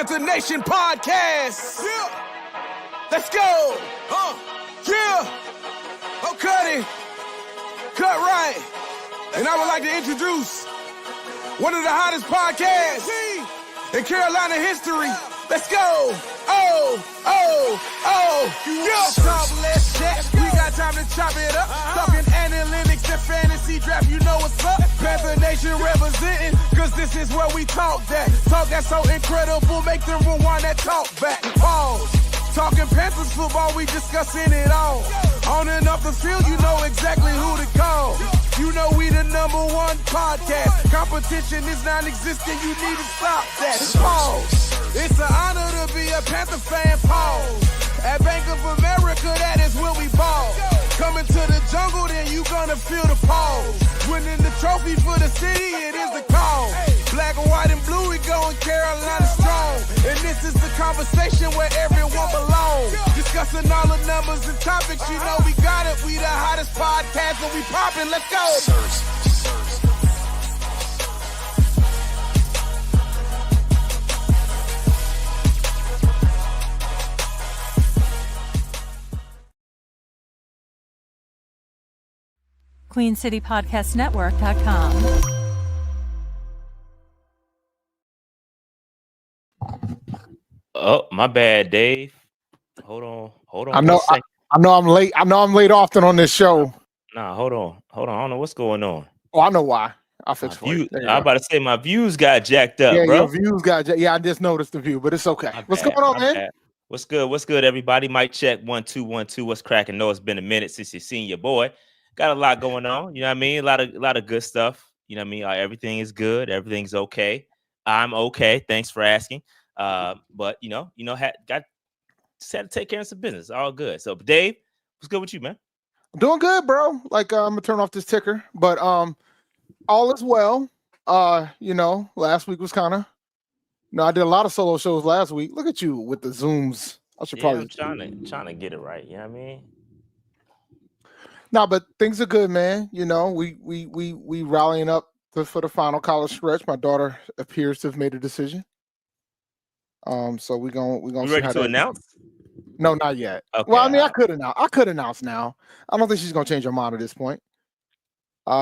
Panther Nation podcast. Yeah. Let's go. Yeah. Oh, cut it. Cut right. And I would like to introduce one of the hottest podcasts in Carolina history. Let's go. Yo, talk less chat. We got time to chop it up. Talking analytics and fantasy draft. You know what's up. Panther Nation representing, cause this is where we talk that. Talk that's so incredible. Make them rewind that talk back. Pause. Talking Panthers football, we discussing it all. On and off the field, you know exactly who to call. You know we the #1 podcast. Competition is non-existent, you need to stop that. Pause. It's an honor to be a Panther fan, pause. At Bank of America, that is where we ball. Coming to the jungle, then you gonna feel the pause. Winning the trophy for the city, it is the call. Black, white, and blue, we going Carolina strong. And this is the conversation where everyone belongs. Discussing all the numbers and topics, you know we got it. We the hottest podcast, and we popping. Let's go. QueenCityPodcastNetwork.com. Oh, my bad, Dave. Hold on. I know I'm late. I know I'm late often on this show. Nah, hold on. I don't know what's going on. Oh, I know why. I'll fix for you. I'm about to say my views got jacked up, yeah, bro. Your views got jacked. Yeah, I just noticed the view, but it's okay. What's going on, man? Bad. What's good, everybody? Mic check 1 2 1 2. What's cracking? Know it's been a minute since you've seen your boy. Got a lot going on. You know what I mean? A lot of good stuff. You know what I mean? Everything is good. Everything's okay. I'm okay. Thanks for asking. But had to take care of some business. All good. So, Dave, what's good with you, man? Doing good, bro. Like I'm gonna turn off this ticker, but all is well. Last week was kind of. I did a lot of solo shows last week. Look at you with the Zooms. I should probably trying to get it right. You know what I mean? No, but things are good, man. We rallying up for the final college stretch. My daughter appears to have made a decision. So we're gonna ready to announce? No, not yet. Okay. Well, I mean, I could announce now. I don't think she's gonna change her mind at this point.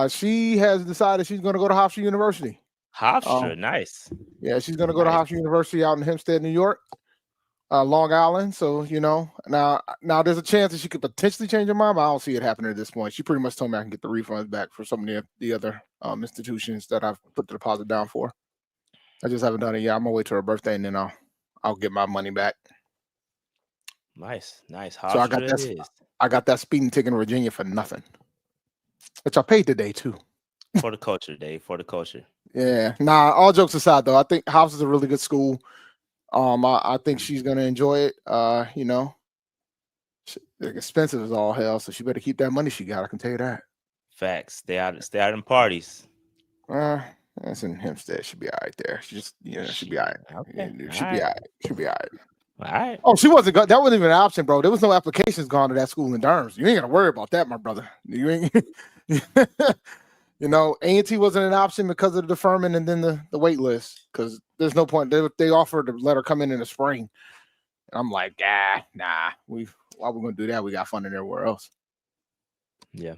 She has decided she's gonna go to Hofstra University. Hofstra, nice. Yeah, she's gonna go to Hofstra University out in Hempstead, New York, Long Island. So now there's a chance that she could potentially change her mind, but I don't see it happening at this point. She pretty much told me I can get the refunds back for some of the other institutions that I've put the deposit down for. I just haven't done it yet. I'm gonna wait till her birthday and then I'll get my money back. Nice. So I got that speeding ticket in Virginia for nothing, which I paid today too. For the culture, Dave. For the culture. Yeah. Nah. All jokes aside, though, I think House is a really good school. I think she's gonna enjoy it. They're expensive as all hell, so she better keep that money she got. I can tell you that. Facts. Stay out in parties. That's in Hempstead. She'll be all right there. She'll be all right. Okay. She'll be all right. All right. Oh, she wasn't. That wasn't even an option, bro. There was no applications gone to that school in Durham. You ain't gotta worry about that, my brother. You ain't. A&T wasn't an option because of the deferment and then the wait list. Because there's no point. They offered to let her come in the spring, and I'm like, nah. Why we gonna do that? We got funding everywhere else. Yeah.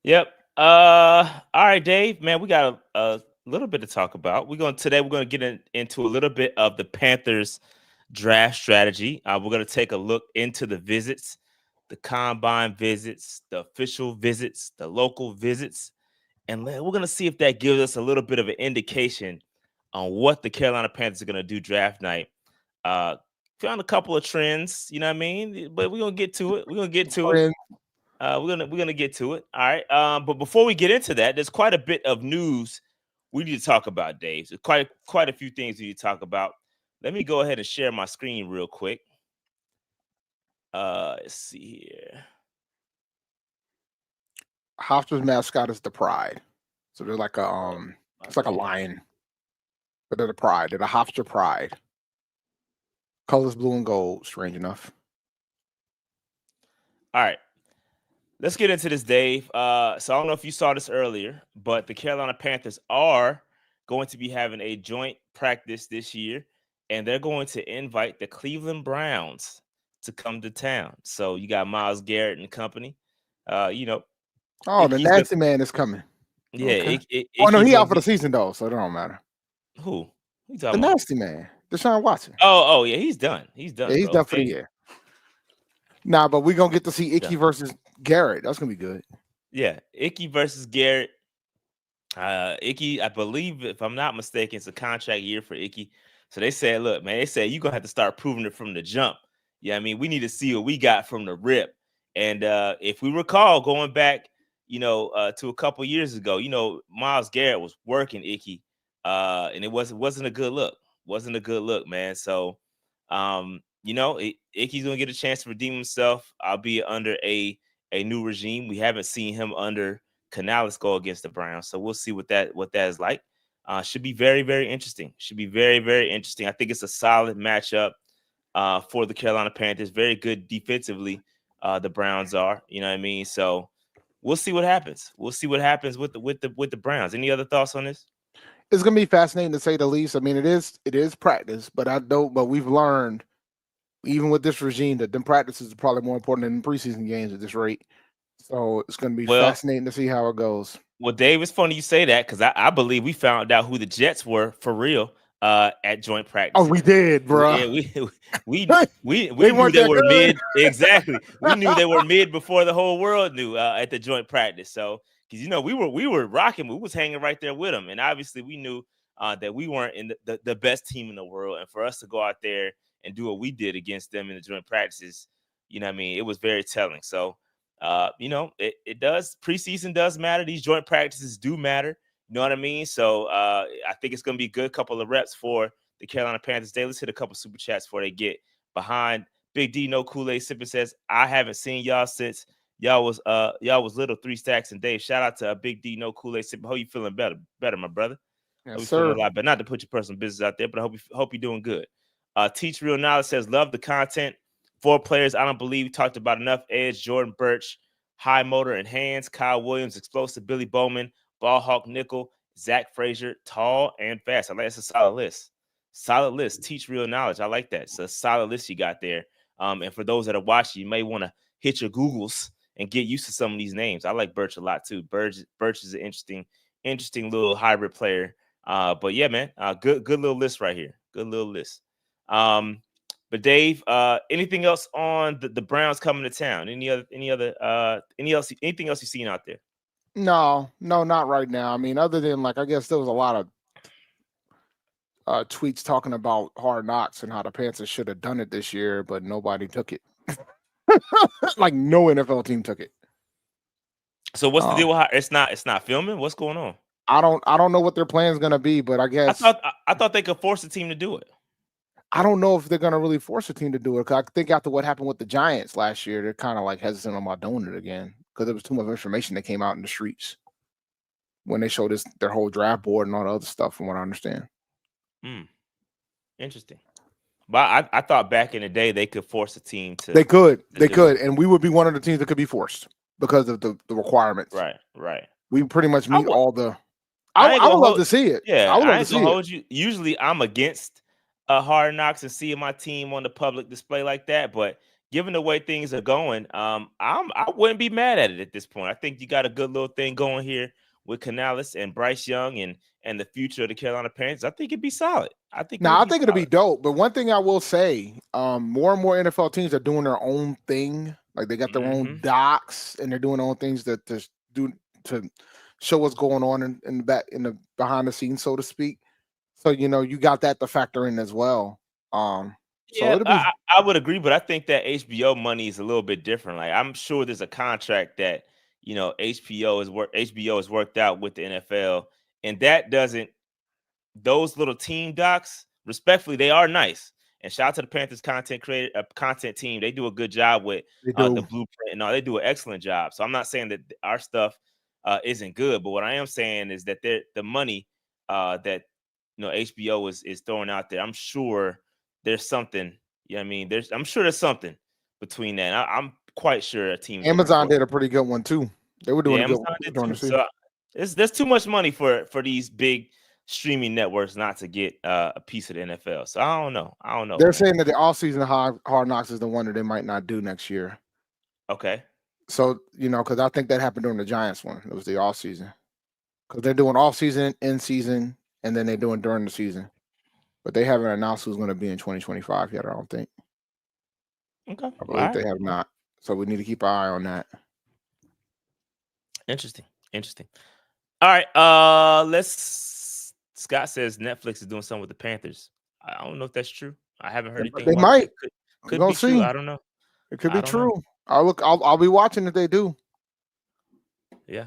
Yep. All right, Dave. Man, we got a little bit to talk about. Today we're gonna get into a little bit of the Panthers draft strategy. We're going to take a look into the visits, the combine visits, the official visits, the local visits, and we're going to see if that gives us a little bit of an indication on what the Carolina Panthers are going to do draft night. Found a couple of trends, you know what I mean? But we're going to get to it. We're going to get to it. We're gonna get to it. All right. But before we get into that, there's quite a bit of news we need to talk about, Dave. There's quite a few things we need to talk about. Let me go ahead and share my screen real quick. Let's see here. Hofstra's mascot is the Pride. So they're like it's like a lion. But they're the Pride. They're the Hofstra Pride. Colors blue and gold, strange enough. All right. Let's get into this, Dave. So I don't know if you saw this earlier, but the Carolina Panthers are going to be having a joint practice this year. and they're going to invite the Cleveland Browns to come to town. So you got Myles Garrett and company. You know, Oh, the Icky's gonna, nasty man is coming. yeah, Okay. Oh no, Icky's he gonna out for the be season though, so it don't matter. who? Who you The talking about? nasty man, Deshaun Watson. Oh, yeah, he's done. He's Yeah, done, he's bro. done for the year. Nah, but we're gonna get to see Icky Done. versus Garrett. That's gonna be good. Yeah, Icky versus Garrett. Icky, I believe, if I'm not mistaken, it's a contract year for Icky. So they said, look, man, they said you're gonna have to start proving it from the jump. Yeah, I mean, we need to see what we got from the rip. And if we recall going back, to a couple years ago, Myles Garrett was working Icky, and it wasn't a good look. Wasn't a good look, man. So Icky's gonna get a chance to redeem himself, albeit under a new regime. We haven't seen him under Canales go against the Browns, so we'll see what that is like. Should be very, very interesting. Should be very, very interesting. I think it's a solid matchup for the Carolina Panthers. Very good defensively. The Browns are, you know what I mean. So we'll see what happens. We'll see what happens with the Browns. Any other thoughts on this? It's gonna be fascinating to say the least. I mean, it is practice, but we've learned even with this regime that them practices are probably more important than preseason games at this rate. So it's gonna be fascinating to see how it goes. Well, Dave, it's funny you say that because I believe we found out who the Jets were for real at joint practice. Oh, we did, bro. Yeah, we knew they were mid. Exactly, we knew they were mid before the whole world knew at the joint practice. So, because we were rocking, we was hanging right there with them, and obviously we knew that we weren't in the best team in the world, and for us to go out there and do what we did against them in the joint practices, you know what I mean, it was very telling. So. It does. Preseason does matter. These joint practices do matter. You know what I mean? So I think it's going to be a good couple of reps for the Carolina Panthers. Day, let's hit a couple super chats before they get behind. Big D, no Kool-Aid sipping says, I haven't seen y'all since y'all was little 3 stacks and Dave. Shout out to Big D, no Kool-Aid sipping. Hope you feeling better, my brother. Yes, hope you sir. feeling a lot better. Not to put your personal business out there, but I hope you're doing good. Teach Real Knowledge says, love the content. 4 players I don't believe we talked about enough. Edge, Jordan Birch, high motor and hands. Kyle Williams, explosive. Billy Bowman, ball hawk nickel. Zach Frazier, tall and fast. I like that's a solid list. Solid list. Teach real knowledge. I like that. It's a solid list you got there. And for those that are watching, you may want to hit your Googles and get used to some of these names. I like Birch a lot too. Birch is an interesting little hybrid player. But yeah, man, good little list right here. Good little list. But Dave, anything else on the Browns coming to town? Anything else you've seen out there? No, not right now. I mean, other than I guess there was a lot of tweets talking about Hard Knocks and how the Panthers should have done it this year, but nobody took it. Like no NFL team took it. So what's the deal with how it's not filming? What's going on? I don't know what their plan is going to be, but I guess I thought they could force the team to do it. I don't know if they're going to really force a team to do it. Cause I think after what happened with the Giants last year, they're kind of hesitant about doing it again because there was too much information that came out in the streets when they showed their whole draft board and all the other stuff, from what I understand. Interesting. But I thought back in the day they could force a team to. They could, and we would be one of the teams that could be forced because of the requirements. Right. We pretty much meet all the. I would love to see it. Yeah, I would love to to see it. you. Usually, I'm against Hard Knocks and seeing my team on the public display like that. But given the way things are going, I wouldn't be mad at it at this point. I think you got a good little thing going here with Canales and Bryce Young and the future of the Carolina Panthers. I think it'd be solid. I think it'll be dope. But one thing I will say, more and more NFL teams are doing their own thing. Like they got their own docs and they're doing their own things to show what's going on in the behind the scenes, so to speak. So you got that to factor in as well. I would agree, but I think that HBO money is a little bit different. Like I'm sure there's a contract that HBO has worked out with the NFL, and that doesn't. Those little team docs, respectfully, they are nice. And shout out to the Panthers content team. They do a good job with the blueprint and all. They do an excellent job. So I'm not saying that our stuff isn't good, but what I am saying is that the money that HBO is throwing out there, I'm sure there's something. You know what I mean? I'm sure there's something between that. I'm quite sure a team. Amazon did a pretty good one too. They were doing a good one. So there's too much money for these big streaming networks not to get a piece of the NFL. So I don't know. They're man. saying that the off-season Hard Knocks is the one that they might not do next year. Okay. So, because I think that happened during the Giants one. It was the off-season. Because they're doing off-season, in-season, and then they're doing during the season. But they haven't announced who's going to be in 2025 yet, I don't think. Okay. I believe they have not. So we need to keep our eye on that. Interesting. All right. Scott says Netflix is doing something with the Panthers. I don't know if that's true. I haven't heard anything. They might. Could be true. I don't know. It could be true. I'll be watching if they do. Yeah.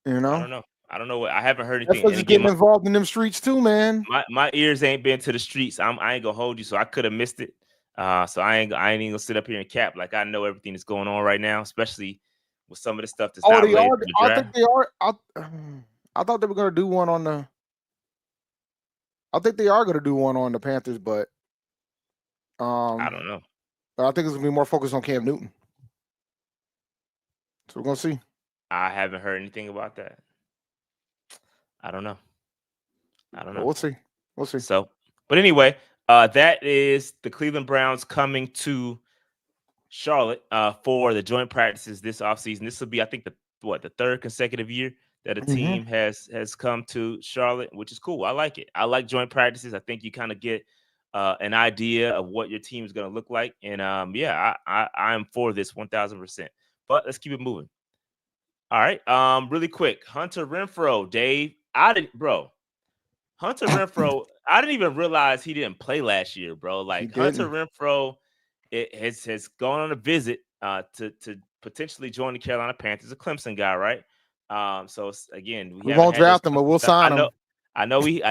I don't know. I don't know what. I haven't heard anything. Netflix is getting involved in them streets too, man. My ears ain't been to the streets. I ain't gonna hold you, so I could have missed it. So I ain't even gonna sit up here and cap like I know everything that's going on right now, especially with some of the stuff that's not related to the draft. I think they are. I thought they were gonna do one on the. I think they are gonna do one on the Panthers, but I don't know. But I think it's gonna be more focused on Cam Newton. So we're gonna see. I haven't heard anything about that. I don't know. Well, we'll see. So, but anyway, that is the Cleveland Browns coming to Charlotte for the joint practices this offseason. This will be, I think, the third consecutive year that a team has come to Charlotte, which is cool. I like it. I like joint practices. I think you kind of get an idea of what your team is going to look like. And I'm for this 1,000%. But let's keep it moving. All right. Really quick, Hunter Renfrow, Dave. Hunter Renfrow, I didn't even realize he didn't play last year, bro. Like Hunter Renfrow has gone on a visit to potentially join the Carolina Panthers, a Clemson guy, right? So again, we won't draft him, but we'll sign him. I know he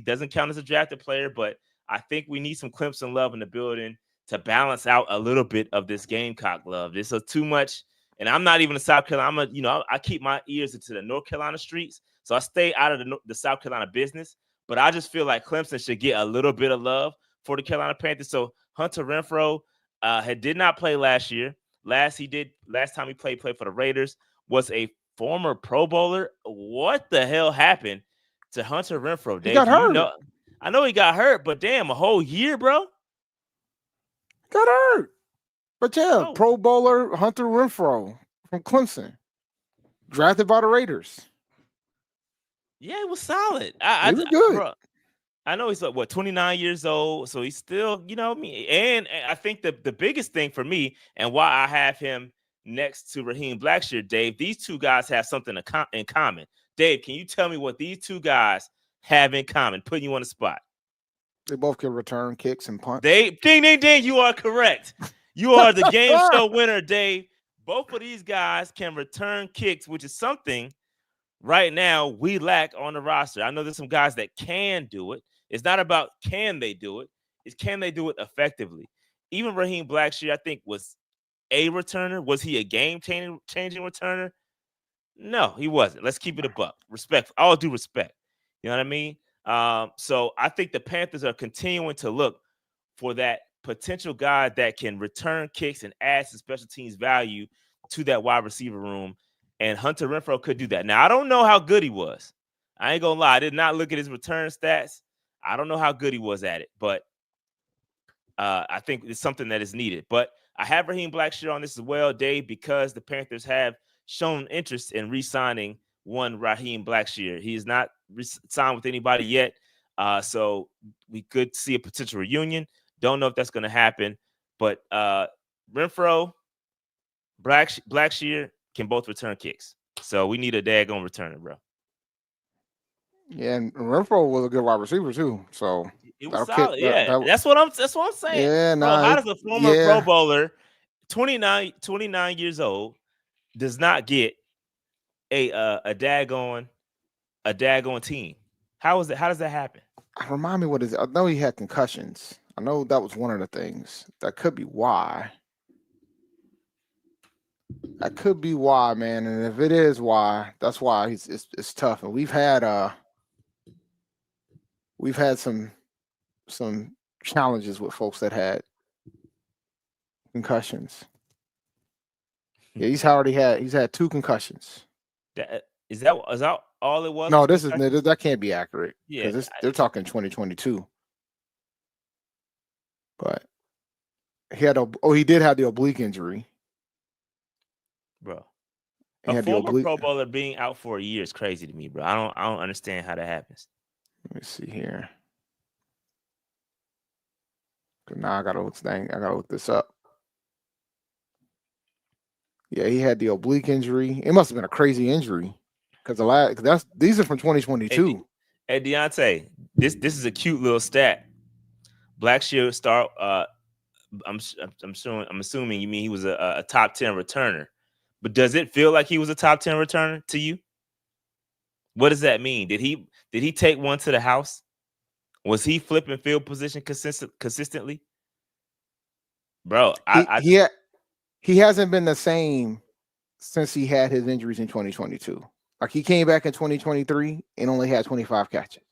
doesn't count as a drafted player, but I think we need some Clemson love in the building to balance out a little bit of this Gamecock love. This is too much. And I'm not even a South Carolina. I keep my ears into the North Carolina streets, so I stay out of the South Carolina business. But I just feel like Clemson should get a little bit of love for the Carolina Panthers. So Hunter Renfrow did not play last year. Last time he played for the Raiders, was a former Pro Bowler. What the hell happened to Hunter Renfrow, Dave? He got hurt. I know he got hurt, but damn, a whole year, bro. Got hurt. But yeah, Pro Bowler Hunter Renfrow from Clemson, drafted by the Raiders. Yeah, it was solid. He was good. Bro, I know he's 29 years old, so he's still, and I think the biggest thing for me and why I have him next to Raheem Blackshear, Dave, these two guys have something in common. Dave, can you tell me what these two guys have in common? Putting you on the spot. They both can return kicks and punts. Ding, ding, ding. You are correct. You are the game show winner, Dave. Both of these guys can return kicks, which is something right now we lack on the roster. I know there's some guys that can do it. It's not about can they do it. It's can they do it effectively. Even Raheem Blackshear, I think, was a returner. Was he a game-changing returner? No, he wasn't. Let's keep it a buck. Respect. All due respect. You know what I mean? So I think the Panthers are continuing to look for that potential guy that can return kicks and add some special teams value to that wide receiver room. And Hunter Renfrow could do that. Now, I don't know how good he was. I ain't going to lie. I did not look at his return stats. I don't know how good he was at it, but I think it's something that is needed. But I have Raheem Blackshear on this as well, Dave, because the Panthers have shown interest in re-signing one Raheem Blackshear. He is not signed with anybody yet, so we could see a potential reunion. Don't know if that's going to happen, but Renfrow, Blackshear can both return kicks. So we need a daggone returner, bro. Yeah, and Renfrow was a good wide receiver too. So it was solid. That's what I'm saying. Yeah, bro, how does a former Pro Bowler, 29 years old, does not get a daggone team? How does that happen? Remind me what is it? I know he had concussions. I know that was one of the things. That could be why. That could be why, man. And if it is why, that's why it's tough. And we've had some challenges with folks that had concussions. Yeah, he's had 2 concussions. Is that all it was? No, that can't be accurate Yeah, because they're talking 2022. But he did have the oblique injury. bro. He A had the former oblique. Pro Bowler being out for a year is crazy to me, bro. I don't understand how that happens. Let me see here. Now I gotta look this up. Yeah, he had the oblique injury. It must have been a crazy injury because these are from 2022. Hey Deontay, this is a cute little stat. Black Shield star. I'm assuming you mean he was a top 10 returner, but does it feel like he was a top 10 returner to you? What does that mean? Did he take one to the house? Was he flipping field position consistently? Bro, he hasn't been the same since he had his injuries in 2022. Like he came back in 2023 and only had 25 catches.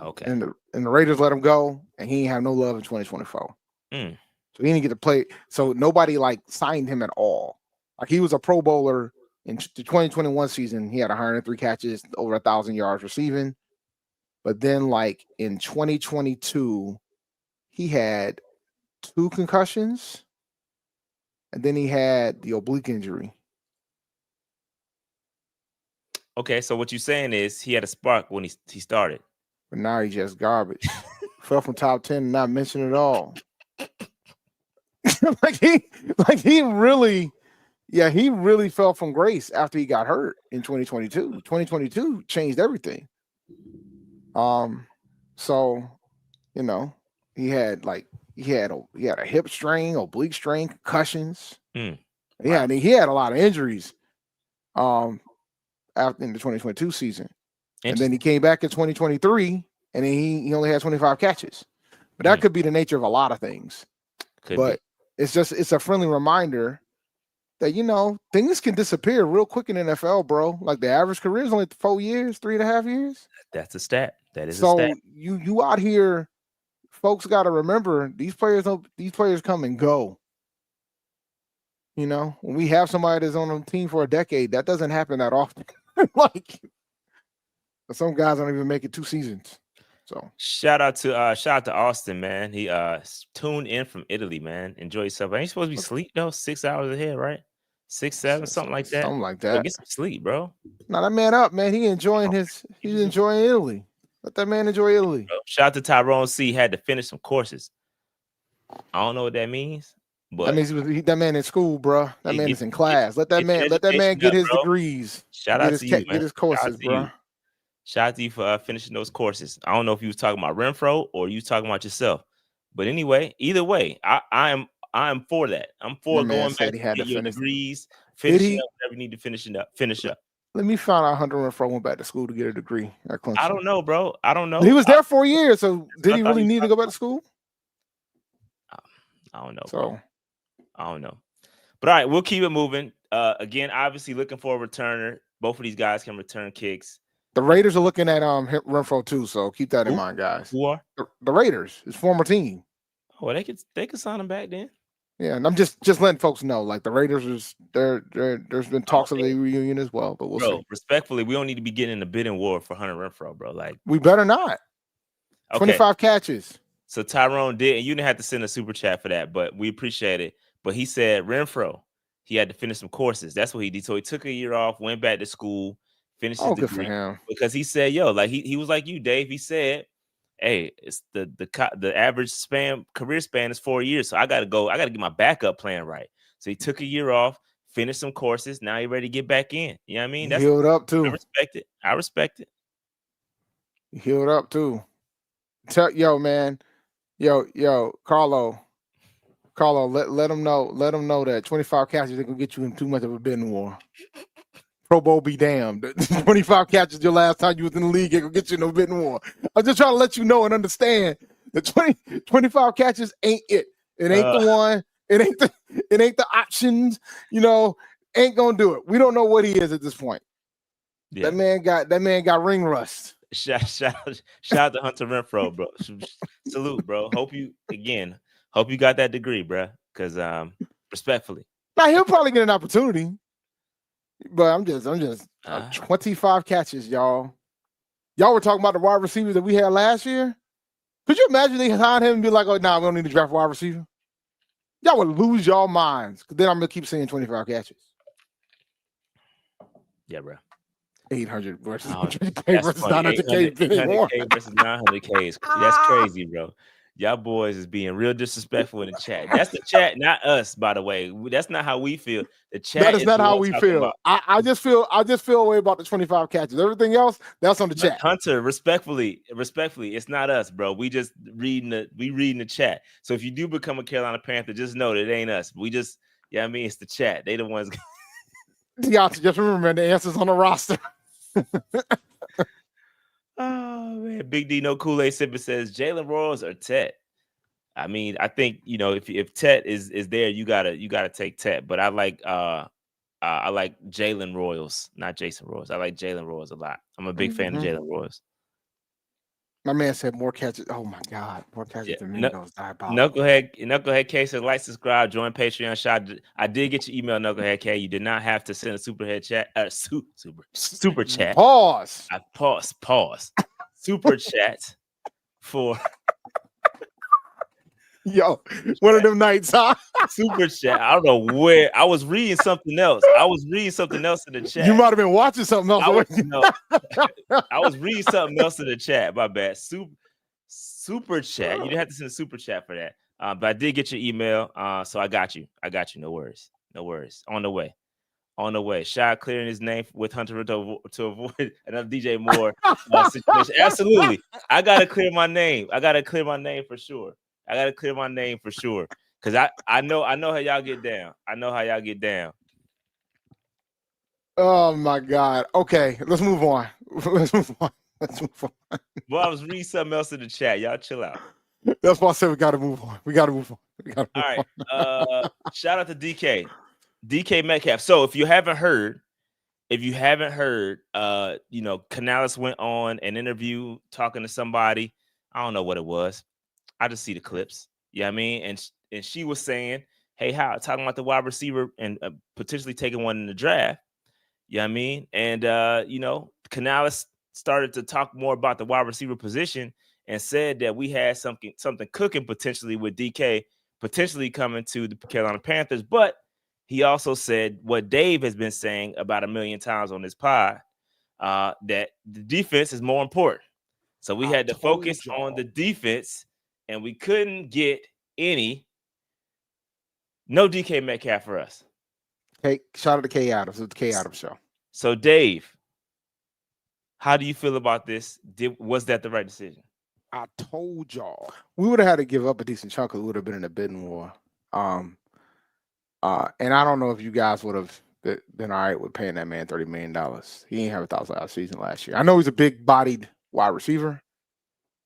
Okay. And the Raiders let him go, and he didn't have no love in 2024. Mm. So he didn't get to play. So nobody signed him at all. Like he was a Pro Bowler in the 2021 season. He had 103 catches, over 1,000 yards receiving. But then in 2022, he had 2 concussions, and then he had the oblique injury. Okay, so what you're saying is he had a spark when he started. But now he's just garbage. Fell from top 10 and not mentioned at all. he really fell from grace after he got hurt in 2022. 2022 changed everything. So he had a hip strain, oblique strain, concussions. Mm. Yeah, and he had a lot of injuries after in the 2022 season. And then he came back in 2023 and then he only had 25 catches. But that could be the nature of a lot of things. It's a friendly reminder that things can disappear real quick in the NFL, bro. Like the average career is only 4 years, 3.5 years. That's a stat. That is so a stat. You out here, folks got to remember these players come and go. When we have somebody that's on a team for a decade, that doesn't happen that often. Some guys don't even make it 2 seasons. So shout out to Austin, man. He tuned in from Italy, man. Enjoy yourself. Ain't you supposed to be asleep though? 6 hours ahead, right? 6, 7, something like that. Something like that. Bro, get some sleep, bro. Now that man up, man. He's enjoying Italy. Let that man enjoy Italy. Bro, shout out to Tyrone C. Had to finish some courses. I don't know what that means, but that means that man in school, bro. That man is in class. Let that man get his degrees. Shout out to you, man. Get his courses, bro. Shout out to you for finishing those courses. I don't know if you was talking about Renfrow or you talking about yourself, but anyway, either way, I am for that. I'm for going back to get your degrees, finishing up whatever you need to finish up. Let me find out Hunter Renfrow went back to school to get a degree at Clemson. I don't know, bro. I don't know. He was there 4 years, so did he really need to go back to school? I don't know. So bro. I don't know. But all right, we'll keep it moving. Again, obviously looking for a returner. Both of these guys can return kicks. The Raiders are looking at Renfrow too, so keep that in mind, guys. Who are the Raiders? His former team. Oh, they could sign him back then. Yeah, and I'm just letting folks know, the Raiders there's been talks of a reunion as well, but we'll see. Respectfully, we don't need to be getting in a bidding war for Hunter Renfrow, bro. We better not. Okay. 25 catches. So Tyrone did, and you didn't have to send a super chat for that, but we appreciate it. But he said Renfrow, he had to finish some courses. That's what he did. So he took a year off, went back to school, finished his degree. Good for him. Because he said, he was like you, Dave. He said, hey, it's the average career span is 4 years. So I gotta get my backup plan right. So he took a year off, finished some courses. Now he's ready to get back in. You know what I mean? That's healed up too. I respect it. He healed up too. Man. Carlo, let him know that 25 catches ain't gonna get you in too much of a bidding war. Pro Bowl be damned. 25 catches your last time you was in the league ain't gonna get you in no bidding war. I'm just trying to let you know and understand that 25 catches ain't it. It ain't the one. It ain't the options. Ain't gonna do it. We don't know what he is at this point. Yeah. That man got ring rust. Shout out to Hunter Renfrow, bro. Salute, bro. Hope you got that degree, bro. Because respectfully. Now he'll probably get an opportunity. But I'm just 25 catches, y'all. Y'all were talking about the wide receivers that we had last year. Could you imagine they signed him and be like, "Oh, nah, we don't need to draft a wide receiver"? Y'all would lose y'all minds. Because then I'm gonna keep saying 25 catches. Yeah, bro. 800 versus Oh, 100K versus 900K. 800K versus 900K. That's crazy, bro. Y'all boys is being real disrespectful in the chat. That's the chat, not us, by the way. That's not how we feel. The chat That is not the how one we talking feel. about. I just feel a way about the 25 catches. Everything else, that's on the chat. Hunter, respectfully, it's not us, bro. We just reading the chat. So if you do become a Carolina Panther, just know that it ain't us. We just, I mean, it's the chat. They the ones. Deontay, just remember the answer's on the roster. Oh man, Big D no Kool-Aid sipper says Jalon Royals or Tet. I mean, I think if Tet is there, you gotta take Tet. But I like Jalon Royals, not Jason Royals. I like Jalon Royals a lot. I'm a big fan of Jalon Royals. My man said more catches. Oh my God, more catches than me. That was diabolical. Knucklehead K says like, subscribe, join Patreon. Shot. I did get your email, Knucklehead K. You did not have to send a super chat. Pause. I pause. Super chat for yo, one of them nights, huh? Super chat. I don't know where I was reading something else. I was reading something else in the chat. You might have been watching something else. I was reading something else in the chat. My bad. Super chat. You didn't have to send a super chat for that. But I did get your email. So I got you. No worries. On the way. Shot clearing his name with Hunter to avoid another DJ Moore situation. Absolutely. I gotta clear my name. For sure. Because I know how y'all get down. Oh my God. Okay, let's move on. Well, I was reading something else in the chat. Y'all chill out. That's why I said we gotta move on. All right. Shout out to DK Metcalf. So if you haven't heard, Canales went on an interview talking to somebody. I don't know what it was. I just see the clips. You know what I mean? And she was saying, hey, how talking about the wide receiver and potentially taking one in the draft. You know what I mean? And Canales started to talk more about the wide receiver position and said that we had something cooking potentially with DK potentially coming to the Carolina Panthers. But he also said what Dave has been saying about 1 million times on this pod, that the defense is more important. So we had to focus on the defense, and we couldn't get no DK Metcalf for us. Hey, shout out to K Adams. It's the K Adams show. So Dave, how do you feel about this? Was that the right decision? I told y'all we would have had to give up a decent chunk. We would have been in a bidding war. And I don't know if you guys would have been all right with paying that man $30 million. He didn't have 1,000-yard season last year. I know he's a big-bodied wide receiver,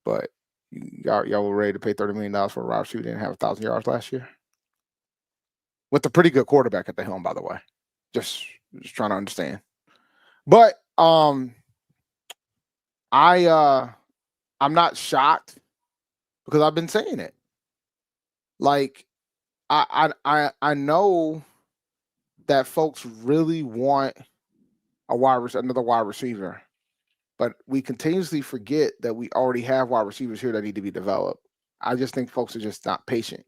but y'all were ready to pay $30 million for a wide receiver who didn't have 1,000 yards last year, with a pretty good quarterback at the helm, by the way. Just trying to understand. But I'm not shocked because I've been saying it. Like, I know that folks really want another wide receiver, but we continuously forget that we already have wide receivers here that need to be developed. I just think folks are just not patient,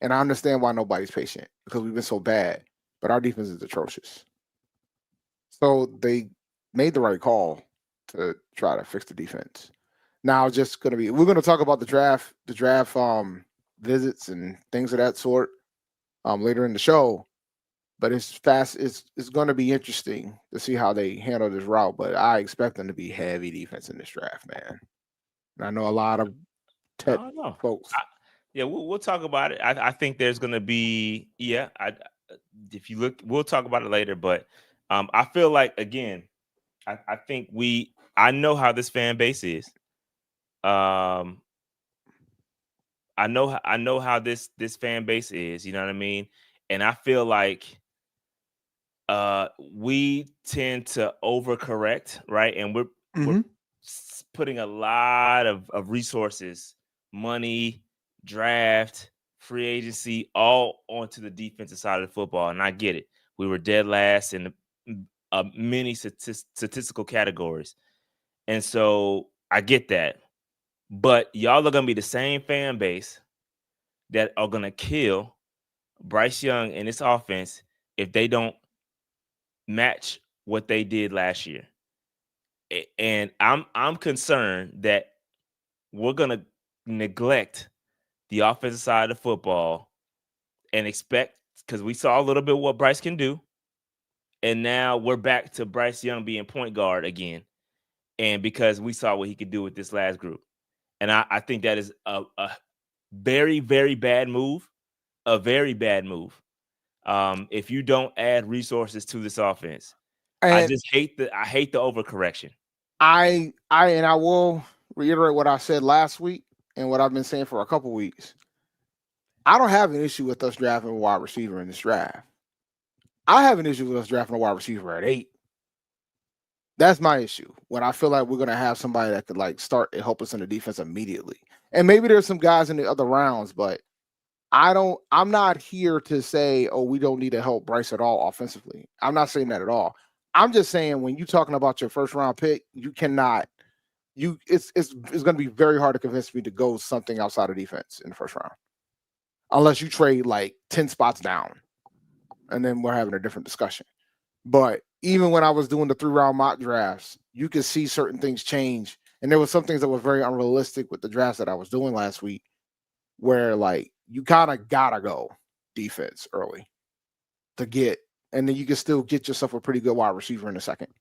and I understand why nobody's patient because we've been so bad, but our defense is atrocious. So they made the right call to try to fix the defense. Now we're going to talk about the draft visits and things of that sort later in the show. But it's going to be interesting to see how they handle this route. But I expect them to be heavy defense in this draft, man. And I know a lot of folks. We'll talk about it. I think there's going to be if you look, we'll talk about it later. But I feel like, again, I think I know how this fan base is. I know how this fan base is, you know what I mean? And I feel like we tend to overcorrect, right? And we're putting a lot of resources, money, draft, free agency, all onto the defensive side of the football. And I get it. We were dead last in many statistical categories. And so I get that. But y'all are going to be the same fan base that are going to kill Bryce Young and this offense if they don't match what they did last year. And I'm concerned that we're going to neglect the offensive side of football and expect, because we saw a little bit what Bryce can do. And now we're back to Bryce Young being point guard again. And because we saw what he could do with this last group. And I think that is a very, very bad move. A very bad move. If you don't add resources to this offense. And I just hate the overcorrection. I will reiterate what I said last week and what I've been saying for a couple weeks. I don't have an issue with us drafting a wide receiver in this draft. I have an issue with us drafting a wide receiver at 8. That's my issue. When I feel like we're going to have somebody that could like start and help us in the defense immediately. And maybe there's some guys in the other rounds, but I'm not here to say, oh, we don't need to help Bryce at all offensively. I'm not saying that at all. I'm just saying when you're talking about your first round pick, you cannot, it's going to be very hard to convince me to go something outside of defense in the first round. Unless you trade like 10 spots down. And then we're having a different discussion. But even when I was doing the 3-round mock drafts, you could see certain things change. And there were some things that were very unrealistic with the drafts that I was doing last week, where like you kind of gotta go defense early to get, and then you can still get yourself a pretty good wide receiver in a second,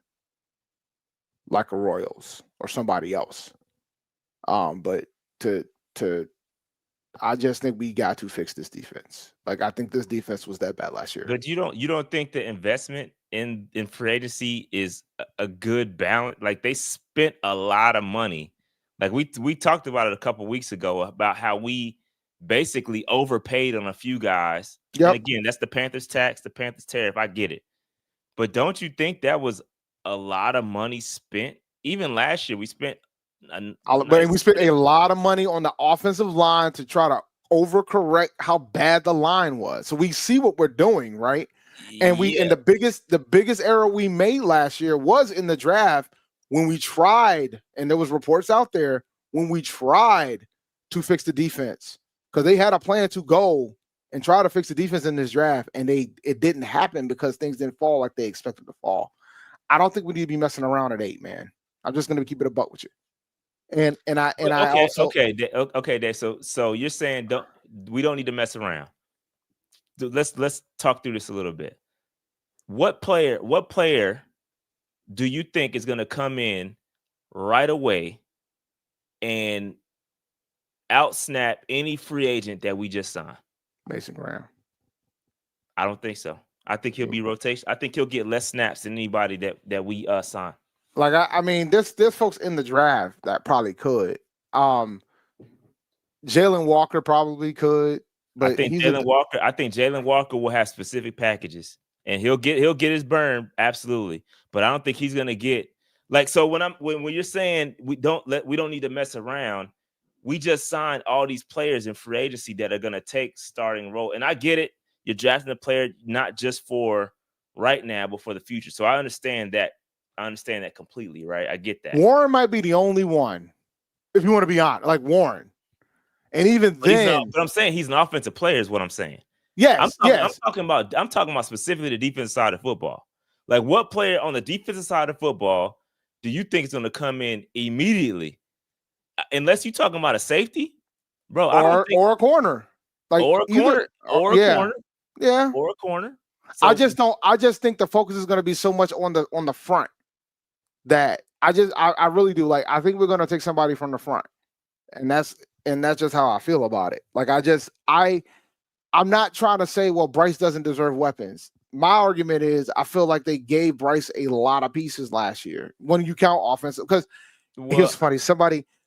like a Royals or somebody else. But I just think we got to fix this defense. Like I think this defense was that bad last year. But you don't think the investment in free agency is a good balance? Like they spent a lot of money. Like we talked about it a couple weeks ago about how we basically overpaid on a few guys. Yep. And again, that's the Panthers tax, the Panthers tariff. I get it. But don't you think that was a lot of money spent? Even last year, we spent we spent a lot of money on the offensive line to try to overcorrect how bad the line was. So we see what we're doing, right? And and the biggest error we made last year was in the draft when we tried, and there was reports out there when we tried to fix the defense, because they had a plan to go and try to fix the defense in this draft, and it didn't happen because things didn't fall like they expected to fall. I don't think we need to be messing around at 8, man. I'm just going to keep it a buck with you. And I also Dave. So you're saying we don't need to mess around. Let's talk through this a little bit. What player do you think is going to come in right away and outsnap any free agent that we just signed? Mason Graham. I don't think so. I think he'll be rotation. I think he'll get less snaps than anybody that we sign. Like I mean, there's folks in the draft that probably could. Jalon Walker probably could, but I think Jalon Walker will have specific packages, and he'll get his burn, absolutely. But I don't think he's gonna get like, so when you're saying we don't need to mess around, we just signed all these players in free agency that are gonna take starting role. And I get it, you're drafting a player not just for right now, but for the future. So I understand that. I understand that completely, right? I get that. Warren might be the only one, if you want to be honest, like Warren. And even but I'm saying he's an offensive player is what I'm saying. Yes, I'm talking about specifically the defensive side of football. Like, what player on the defensive side of football do you think is going to come in immediately? Unless you're talking about a safety, bro, or a corner. Like or a corner. Yeah. Or a corner. So, I just think the focus is going to be so much on the front that I really do. Like, I think we're going to take somebody from the front, and that's just how I feel about it. Like, I'm not trying to say, well, Bryce doesn't deserve weapons. My argument is I feel like they gave Bryce a lot of pieces last year when you count offensive. Because here's funny,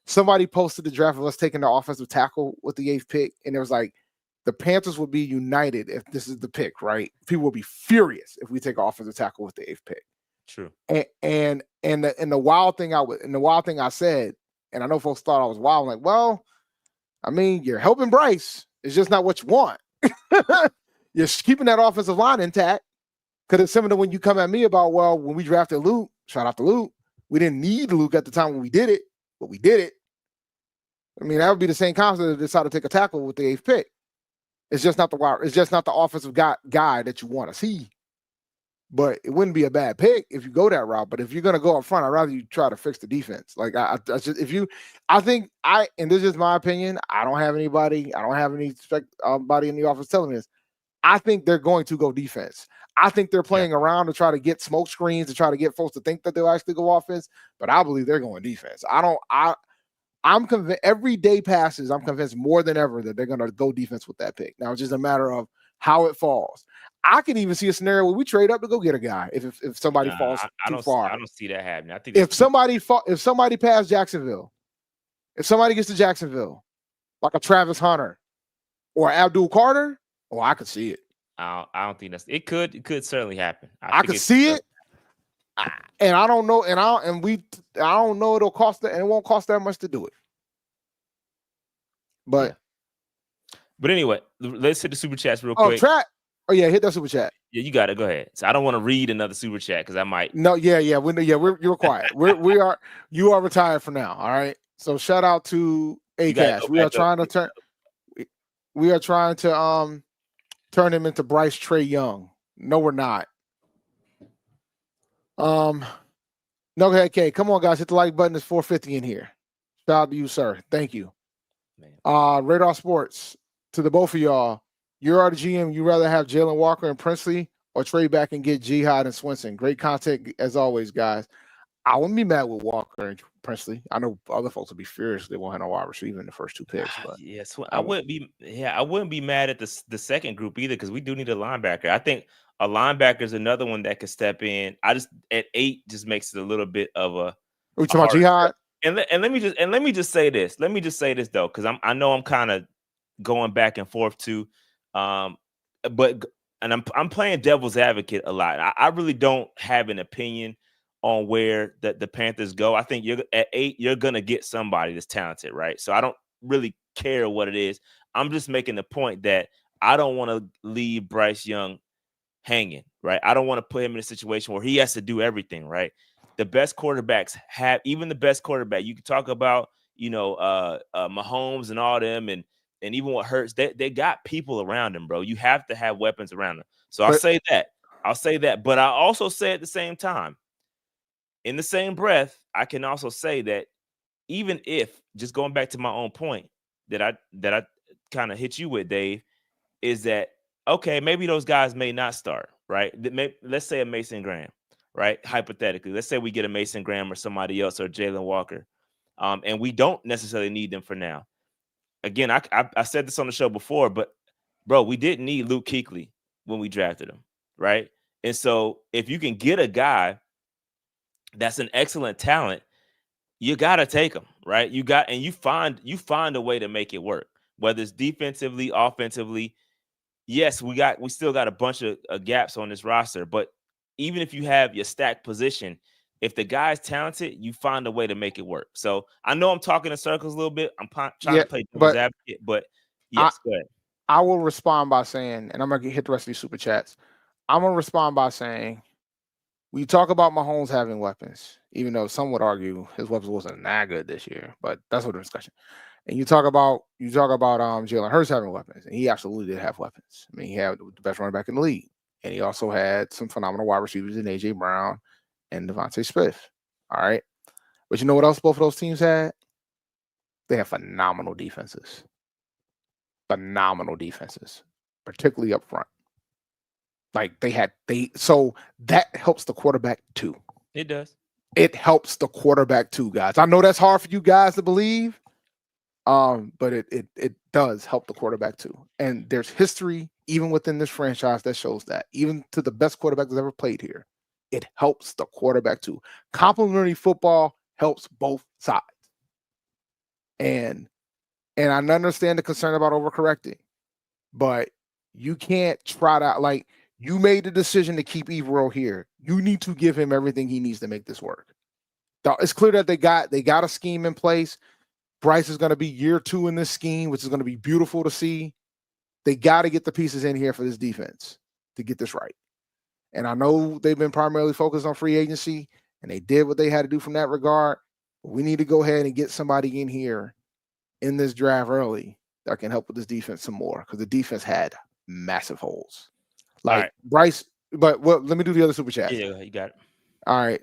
somebody posted the draft of us taking the offensive tackle with the 8th pick, and it was like, the Panthers would be united if this is the pick, right? People will be furious if we take an offensive tackle with the 8th pick. True. And the wild thing I said, and I know folks thought I was wild. I'm like, well, I mean, you're helping Bryce. It's just not what you want. You're keeping that offensive line intact. Because it's similar to when you come at me about, well, when we drafted Luke, shout out to Luke, we didn't need Luke at the time when we did it, but we did it. I mean, that would be the same concept to decide to take a tackle with the 8th pick. It's just not the offensive guy that you want to see. But it wouldn't be a bad pick if you go that route. But if you're gonna go up front, I'd rather you try to fix the defense. Like and this is my opinion. I don't have anybody in the office telling me this. I think they're going to go defense. I think they're playing around to try to get smoke screens to try to get folks to think that they'll actually go offense. But I believe they're going defense. I'm convinced every day passes. I'm convinced more than ever that they're going to go defense with that pick. Now it's just a matter of how it falls. I can even see a scenario where we trade up to go get a guy if somebody falls too far. I don't see that happening. I think if somebody passes Jacksonville, if somebody gets to Jacksonville, like a Travis Hunter or Abdul Carter, I could see it. I don't think it could certainly happen. I could see it. And I don't know, I don't know it'll cost that, and it won't cost that much to do it. But anyway, let's hit the super chats real quick. Oh yeah, hit that super chat. Yeah, you got it. Go ahead. So I don't want to read another super chat because I might. No, you're quiet. You are retired for now. All right. So shout out to A-Cash. We are trying to turn him into Bryce Trey Young. No, we're not. No, okay, come on, guys, hit the like button. It's 450 in here. Shout out to you, sir. Thank you. Man. Radar Sports, to the both of y'all, you're the GM. You rather have Jalon Walker and Princely or trade back and get Jihad and Swinson? Great content as always, guys. I wouldn't be mad with Walker and Princely. I know other folks will be furious they won't have no wide receiver in the first 2 picks. But yes, I wouldn't be mad at the second group either because we do need a linebacker. I think a linebacker is another one that could step in. At 8 just makes it a little bit of a. We talking about Jihad? And let me just say this. Let me just say this though, because I know I'm kind of going back and forth too. I'm playing devil's advocate a lot. I really don't have an opinion on where the Panthers go. I think at 8, you're gonna get somebody that's talented, right? So I don't really care what it is. I'm just making the point that I don't want to leave Bryce Young hanging, right? I don't want to put him in a situation where he has to do everything, right? The best quarterbacks even the best quarterback. You can talk about, Mahomes and all them, and even what hurts, they got people around him, bro. You have to have weapons around them. So I'll say that. But I also say at the same time, in the same breath, I can also say that even if, just going back to my own point that I kind of hit you with, Dave, is that okay, maybe those guys may not start, right? Let's say a Mason Graham, right? Hypothetically, let's say we get a Mason Graham or somebody else or Jalon Walker, and we don't necessarily need them for now. Again, I said this on the show before, but bro, we didn't need Luke Kuechly when we drafted him, right? And so if you can get a guy that's an excellent talent, you gotta take him, right? You find a way to make it work, whether it's defensively, offensively. Yes, we still got a bunch of gaps on this roster, but even if you have your stacked position, if the guy's talented, you find a way to make it work. So I know I'm talking in circles a little bit. I'm trying to play devil's advocate, but yes, go ahead. I will respond by saying, and I'm going to hit the rest of these super chats. I'm going to respond by saying, we talk about Mahomes having weapons, even though some would argue his weapons wasn't that good this year, but that's what the discussion. And you talk about Jalen Hurts having weapons, and he absolutely did have weapons. I mean, he had the best running back in the league, and he also had some phenomenal wide receivers in A.J. Brown and Devontae Smith. All right, but you know what else both of those teams had? They have phenomenal defenses, particularly up front. Like so that helps the quarterback too. It does. It helps the quarterback too, guys. I know that's hard for you guys to believe. But it does help the quarterback too. And there's history even within this franchise that shows that. Even to the best quarterback that's ever played here, it helps the quarterback too. Complementary football helps both sides. And I understand the concern about overcorrecting, but you can't try to, like, you made the decision to keep Evero here. You need to give him everything he needs to make this work. It's clear that they got a scheme in place. Bryce is going to be year 2 in this scheme, which is going to be beautiful to see. They got to get the pieces in here for this defense to get this right. And I know they've been primarily focused on free agency, and they did what they had to do from that regard. We need to go ahead and get somebody in here in this draft early that can help with this defense some more, because the defense had massive holes. Like right. Bryce, but let me do the other super chat. Yeah, you got it. All right.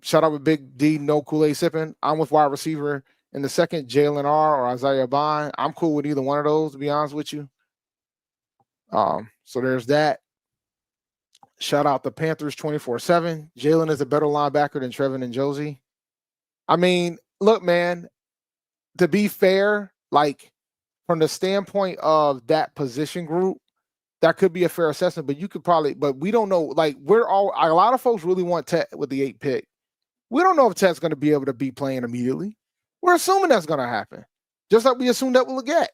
Shout out with Big D, no Kool-Aid sipping. I'm with wide receiver in the second, Jalon R or Isaiah Bond. I'm cool with either one of those, to be honest with you. So there's that. Shout out the Panthers 24/7. Jalon is a better linebacker than Trevin and Josie. I mean, look, man, to be fair, like from the standpoint of that position group, that could be a fair assessment, but you could probably, but we don't know. Like, a lot of folks really want Ted with the 8th pick. We don't know if Ted's going to be able to be playing immediately. We're assuming that's going to happen. Just like we assume that we'll get.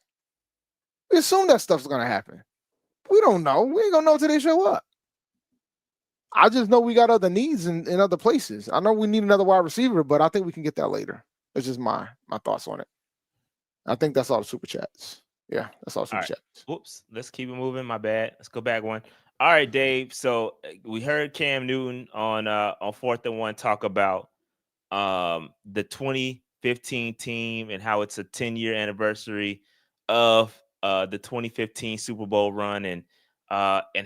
We assume that stuff's going to happen. We don't know. We ain't going to know until they show up. I just know we got other needs in other places. I know we need another wide receiver, but I think we can get that later. That's just my thoughts on it. I think that's all the super chats. Yeah, that's all super chats. Whoops. Let's keep it moving. My bad. Let's go back one. All right, Dave. So we heard Cam Newton on 4th and 1 talk about the 2015 team and how it's a 10-year anniversary of the 2015 Super Bowl run, and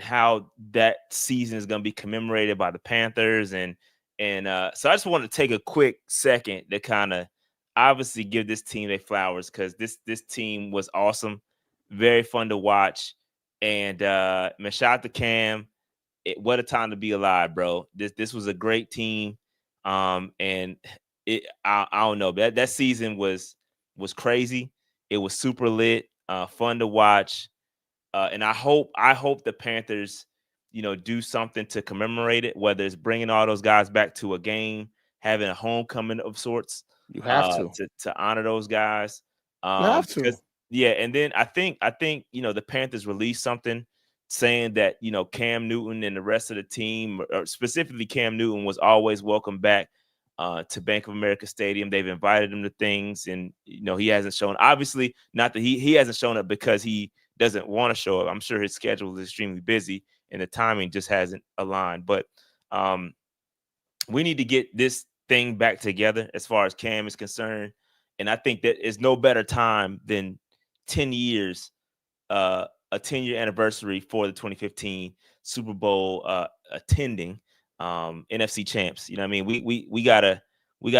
how that season is going to be commemorated by the Panthers. And so I just want to take a quick second to kind of obviously give this team their flowers, because this team was awesome, very fun to watch. And man, shout out to Cam. What a time to be alive, bro. This was a great team. And I don't know, that season was crazy. It was super lit, fun to watch. And I hope the Panthers, do something to commemorate it, whether it's bringing all those guys back to a game, having a homecoming of sorts. You have to honor those guys. You have to. Yeah, and then I think the Panthers released something saying that Cam Newton and the rest of the team, or specifically Cam Newton, was always welcome back to Bank of America Stadium. They've invited him to things, and he hasn't shown. Obviously, not that he hasn't shown up because he doesn't want to show up. I'm sure his schedule is extremely busy and the timing just hasn't aligned. But we need to get this thing back together as far as Cam is concerned. And I think that is no better time than 10 years, a 10-year anniversary for the 2015 Super Bowl attending NFC champs. You know what I mean? We gotta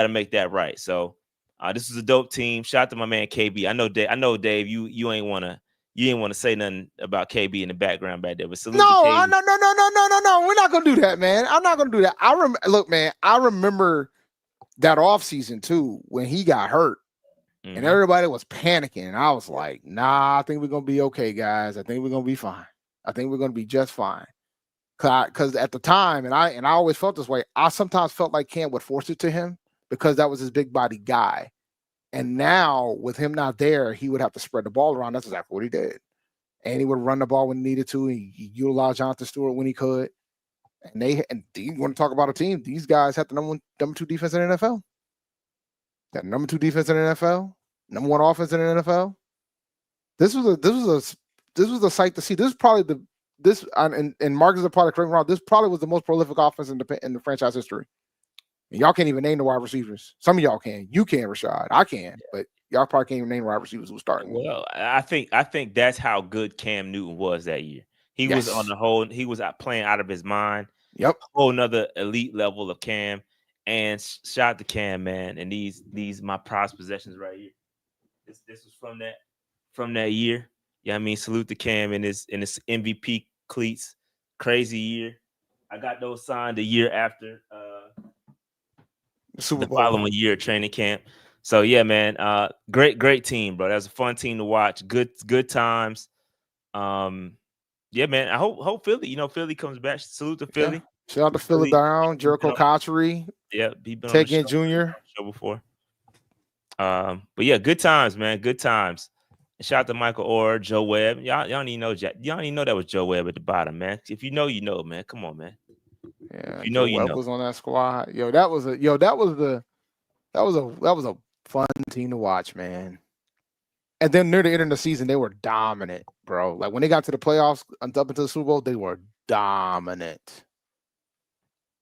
make that right. So this is a dope team. Shout out to my man KB. I know Dave, you ain't wanna say nothing about KB in the background back there, but salute no. KB. We're not gonna do that, man. I'm not gonna do that. Look, man, I remember that offseason too, when he got hurt. And everybody was panicking. And I was like, nah, I think we're going to be okay, guys. I think we're going to be fine. I think we're going to be just fine. Because at the time, and I always felt this way, I sometimes felt like Cam would force it to him because that was his big body guy. And now with him not there, he would have to spread the ball around. That's exactly what he did. And he would run the ball when he needed to. He utilized Jonathan Stewart when he could. And you want to talk about a team, these guys had the number 2 defense in the NFL. Got number 2 defense in the NFL, number 1 offense in the NFL. This was a sight to see. This is probably and Marcus will probably correct me wrong. This probably was the most prolific offense in the franchise history. And y'all can't even name the wide receivers. Some of y'all can. You can, Rashad. I can, but y'all probably can't even name the wide receivers who starting. Well, I think that's how good Cam Newton was that year. He was on the whole. He was playing out of his mind. Yep. Whole another elite level of Cam. And shout out to Cam, man. And these my prized possessions right here. This was from that year. Yeah, I mean, salute to Cam in his MVP cleats. Crazy year. I got those signed the year after Super Bowl. The following year training camp. So yeah, man. Great team, bro. That was a fun team to watch. Good times. Yeah, man. I hope Philly. Philly comes back. Salute to Philly. Yeah. Shout out to Philly Down, Jericho Cotchery. Yeah, he's been Take in Junior show before. But yeah, good times, man. Good times. And shout out to Michael Orr, Joe Webb. Y'all don't even know that was Joe Webb at the bottom, man. If you know, you know, man. Come on, man. Yeah, you know, Webb was on that squad. That was a fun team to watch, man. And then near the end of the season, they were dominant, bro. Like when they got to the playoffs, up into the Super Bowl, they were dominant.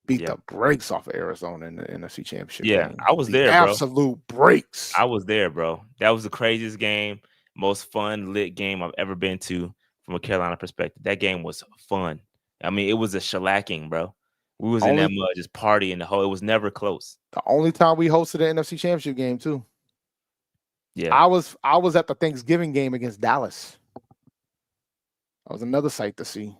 beat the brakes off of Arizona in the NFC Championship game. I was there, bro. Absolute brakes. I was there, bro. That was the craziest game, most fun lit game I've ever been to from a Carolina perspective. That game was fun. I mean, it was a shellacking, bro. We was in that mud just partying the whole. It was never close. The only time we hosted an NFC Championship game too. Yeah, I was at the Thanksgiving game against Dallas. That was another sight to see.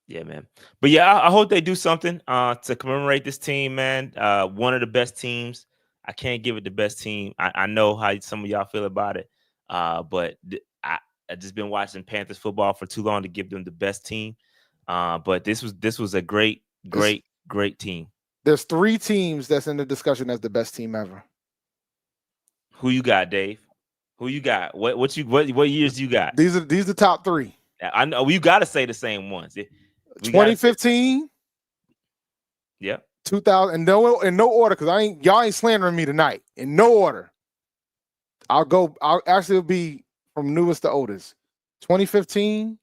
Yeah, man. But yeah, I hope they do something to commemorate this team, man. One of the best teams. I can't give it the best team. I know how some of y'all feel about it, but I just been watching Panthers football for too long to give them the best team. But this was a great team. There's 3 teams that's in the discussion as the best team ever. Who you got, Dave? Who you got? What years you got? These are the top 3. I know you got to say the same ones. 2015. Yeah. 2000 and in no order, because y'all ain't slandering me tonight. In no order. I'll actually be from newest to oldest. 2015,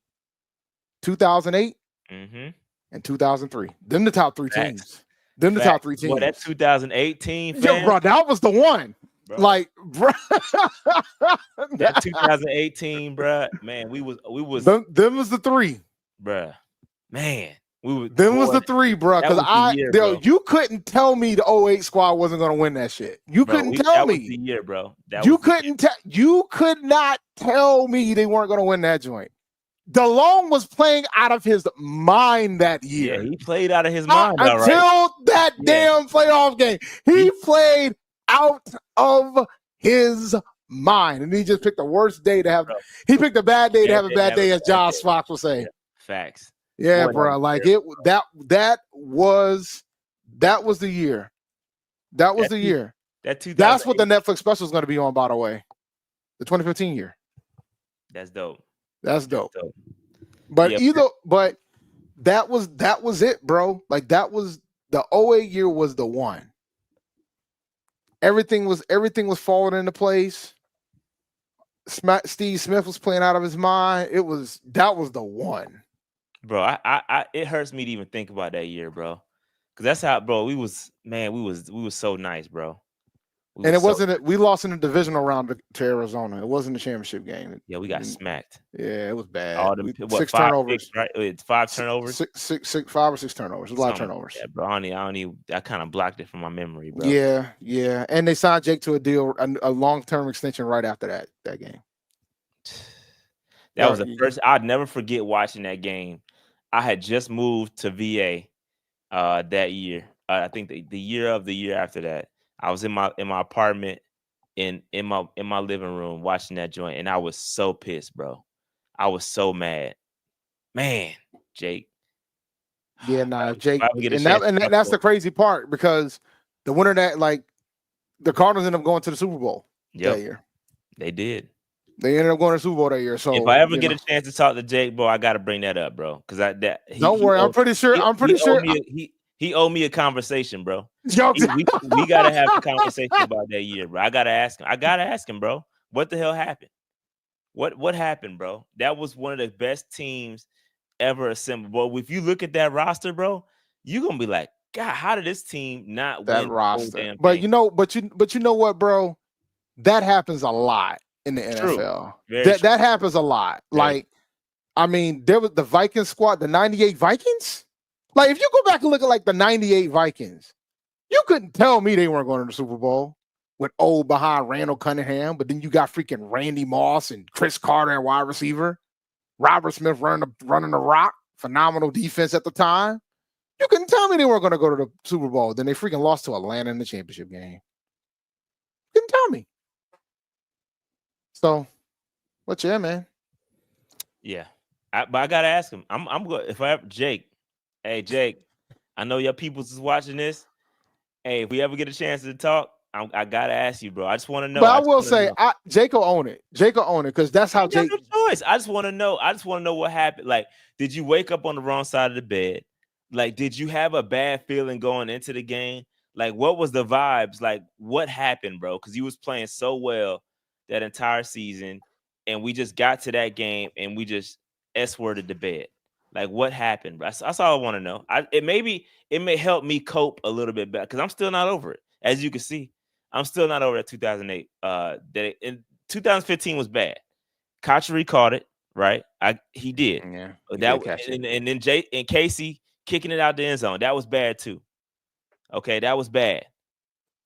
2008, and 2003. Them the top 3 teams. Them the top 3 teams. Well, that 2018, yo, bro, that was the one. Bro. Like, bro, that 2018, bro, man, we was them was the 3, bro, man. Them was the 3, bro. Because you couldn't tell me the 08 squad wasn't gonna win that shit. You couldn't tell me. That was the year, bro. You could not tell me they weren't gonna win that joint. DeLong was playing out of his mind that year. Yeah, he played out of his mind until that damn playoff game. He played out of his mind, and he just picked the worst day to have. Bro. He picked a bad day to have a bad day, as Josh Fox would say. Yeah. Facts. Yeah, bro. Like that was the year. That was the year. That's what the Netflix special is going to be on, by the way. The 2015 year. That's dope. That's dope. But but that was it, bro. Like that was the 08 year was the one. Everything was falling into place. Steve Smith was playing out of his mind. That was the one. Bro, I it hurts me to even think about that year, bro. Because that's how, bro, we was so nice, bro. We lost in the divisional round to Arizona. It wasn't a championship game. Yeah, we got smacked. Yeah, it was bad. 6 turnovers, right? It's 5 turnovers. 5 or 6 turnovers. It was a lot of turnovers. Yeah, bro. I kind of blocked it from my memory, bro. Yeah. And they signed Jake to a deal, a long-term extension right after that game. That was the first. I'd never forget watching that game. I had just moved to VA that year. I think the year after that. I was in my apartment in my living room watching that joint, and I was so pissed, bro. I was so mad. Man, Jake. Yeah, Jake. And that's the crazy part, because the winner that, like, the Cardinals ended up going to the Super Bowl that year. They did. They ended up going to the Super Bowl that year. So if I ever get a chance to talk to Jake, bro, I got to bring that up, bro. Because don't worry, I'm pretty sure. He owed me a conversation, bro. We gotta have a conversation about that year, bro. I gotta ask him, bro. What the hell happened? What happened, bro? That was one of the best teams ever assembled. Bro, if you look at that roster, bro, you're gonna be like, God, how did this team not win that roster? But you know what, bro? That happens a lot in the NFL. That happens a lot. Like, I mean, there was the Vikings squad, the 98 Vikings. Like, if you go back and look at, like, the 98 Vikings, you couldn't tell me they weren't going to the Super Bowl with old behind Randall Cunningham, but then you got freaking Randy Moss and Chris Carter at wide receiver, Robert Smith running the rock, phenomenal defense at the time. You couldn't tell me they weren't going to go to the Super Bowl. Then they freaking lost to Atlanta in the championship game. You couldn't tell me. So, but yeah, man. Yeah, but I gotta ask him. I'm good. If I ever Jake. Hey, Jake, I know your peoples is watching this. Hey, if we ever get a chance to talk, I got to ask you, bro. I just want to know. But I will say, Jake will own it. Jake will own it, because that's how Jake. No choice. I just want to know. I just want to know what happened. Like, did you wake up on the wrong side of the bed? Like, did you have a bad feeling going into the game? Like, what was the vibes? Like, what happened, bro? Because you was playing so well that entire season, and we just got to that game, and we just S-worded the bed. Like what happened? That's all I want to know. It may help me cope a little bit better because I'm still not over it. As you can see, I'm still not over that 2008. In 2015 was bad. Kachary caught it, right? He did. Yeah, And then Jay and Casey kicking it out the end zone. That was bad too. Okay, that was bad.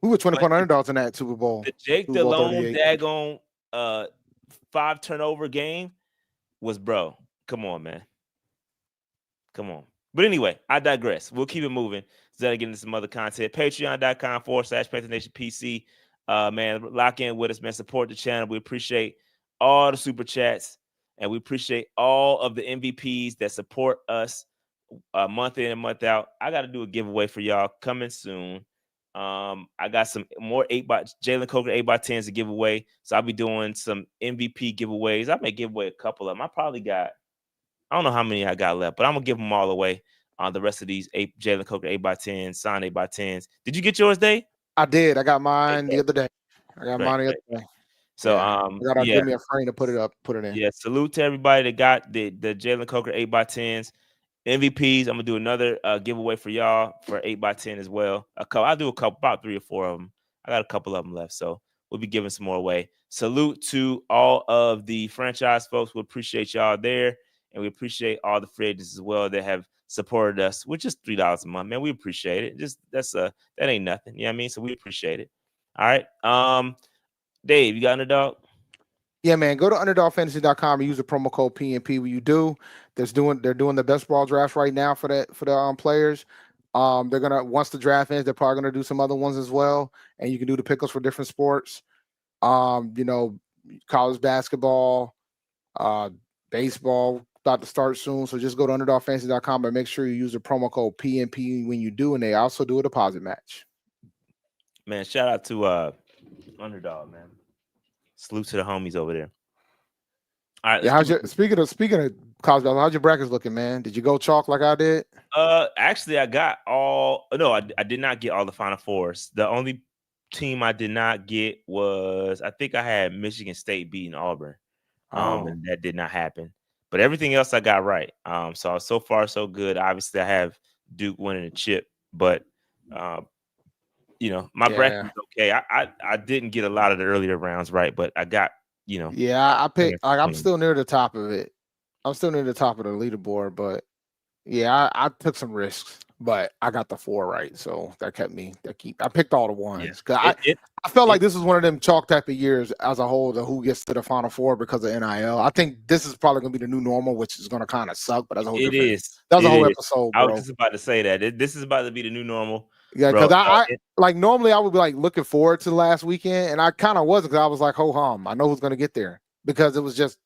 We were 20-point underdogs in that Super Bowl. The Jake Super Bowl Delhomme 38. daggone 5 turnover game was, bro. Come on, man. Come on. But anyway, I digress. We'll keep it moving. So that get into some other content. Patreon.com/Panther Nation PC. Man, lock in with us, man. Support the channel. We appreciate all the super chats, and we appreciate all of the MVPs that support us month in and month out. I got to do a giveaway for y'all coming soon. I got some more Jalon Walker 8x10s to give away. So I'll be doing some MVP giveaways. I may give away a couple of them. I don't know how many I got left, but I'm gonna give them all away on the rest of these Jalon Walker 8x10s, signed 8x10s. Did you get yours, Dave? I did. I got mine the other day. So I gotta give me a frame to put it in. Yeah, salute to everybody that got the Jalon Walker 8x10s. MVPs, I'm gonna do another giveaway for y'all for 8x10 as well. I'll do about 3 or 4 of them. I got a couple of them left, so we'll be giving some more away. Salute to all of the franchise folks. We appreciate y'all there, and we appreciate all the free agents as well that have supported us with just $3 a month. Man, we appreciate it. That ain't nothing. You know what I mean? So we appreciate it. All right. Dave, you got Underdog? Yeah, man. Go to underdogfantasy.com and use the promo code PNP when you do. They're doing the best ball draft right now for the players. They're gonna, once the draft ends, they're probably gonna do some other ones as well. And you can do the pickles for different sports. College basketball, baseball about to start soon. So just go to underdogfantasy.com and make sure you use the promo code PNP when you do, and they also do a deposit match. Man, shout out to Underdog, man. Salute to the homies over there. All right. Yeah, speaking of college basketball, how's your brackets looking, man? Did you go chalk like I did? Actually, I got I did not get all the Final Fours. The only team I did not get was, I think I had Michigan State beating Auburn. And that did not happen. But everything else I got right. So far so good. Obviously, I have Duke winning the chip, but my bracket is okay. I didn't get a lot of the earlier rounds right, but I got, I picked, I'm still near the top of it. I'm still near the top of the leaderboard, but I took some risks, but I got the 4 right. So that kept me, I picked all the ones. I felt like this is one of them chalk type of years as a whole, who gets to the Final Four because of NIL. I think this is probably going to be the new normal, which is going to kind of suck, but that's a whole That was a whole episode, bro. I was just about to say that. This is about to be the new normal. Yeah, because I normally I would be like looking forward to the last weekend, and I kind of wasn't, because I was like, ho hum, I know who's going to get there, because it was just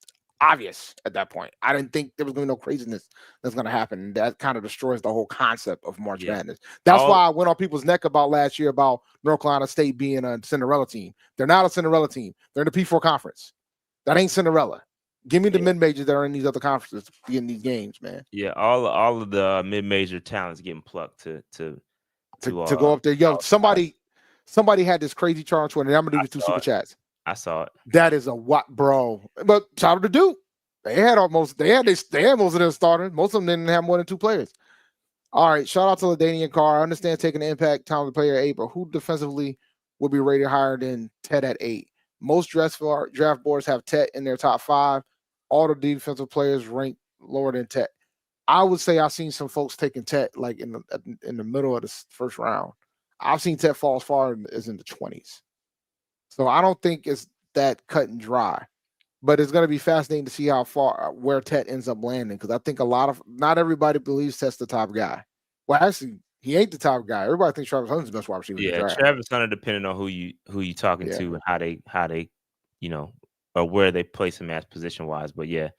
obvious at that point. I didn't think there was going to be no craziness that's going to happen. That kind of destroys the whole concept of March Madness. That's why I went on people's neck about last year about North Carolina State being a Cinderella team. They're not a Cinderella team. They're in the P4 conference. That ain't Cinderella. Give me the mid-majors that are in these other conferences to be in these games, man. Yeah, all of the mid-major talents getting plucked to go up there. Yo, somebody had this crazy chart on Twitter. I'm gonna do the 2 super chats. I saw it. That is a what, bro? But shout out to Duke. They had most of their starters. Most of them didn't have more than 2 players. All right, shout out to LaDainian Carr. I understand taking the impact time to play at 8, but who defensively would be rated higher than Ted at 8? Most draft boards have Ted in their top 5. All the defensive players ranked lower than Ted. I would say I've seen some folks taking Ted like in the middle of the first round. I've seen Ted fall as far as in the 20s. So I don't think it's that cut and dry, but it's going to be fascinating to see where Ted ends up landing, because I think not everybody believes Ted's the top guy. Well, actually, he ain't the top guy. Everybody thinks Travis Hunter's the best wide receiver. Yeah, Travis Hunter, depending on who you talking to and how they or where they place him as position wise. But yeah.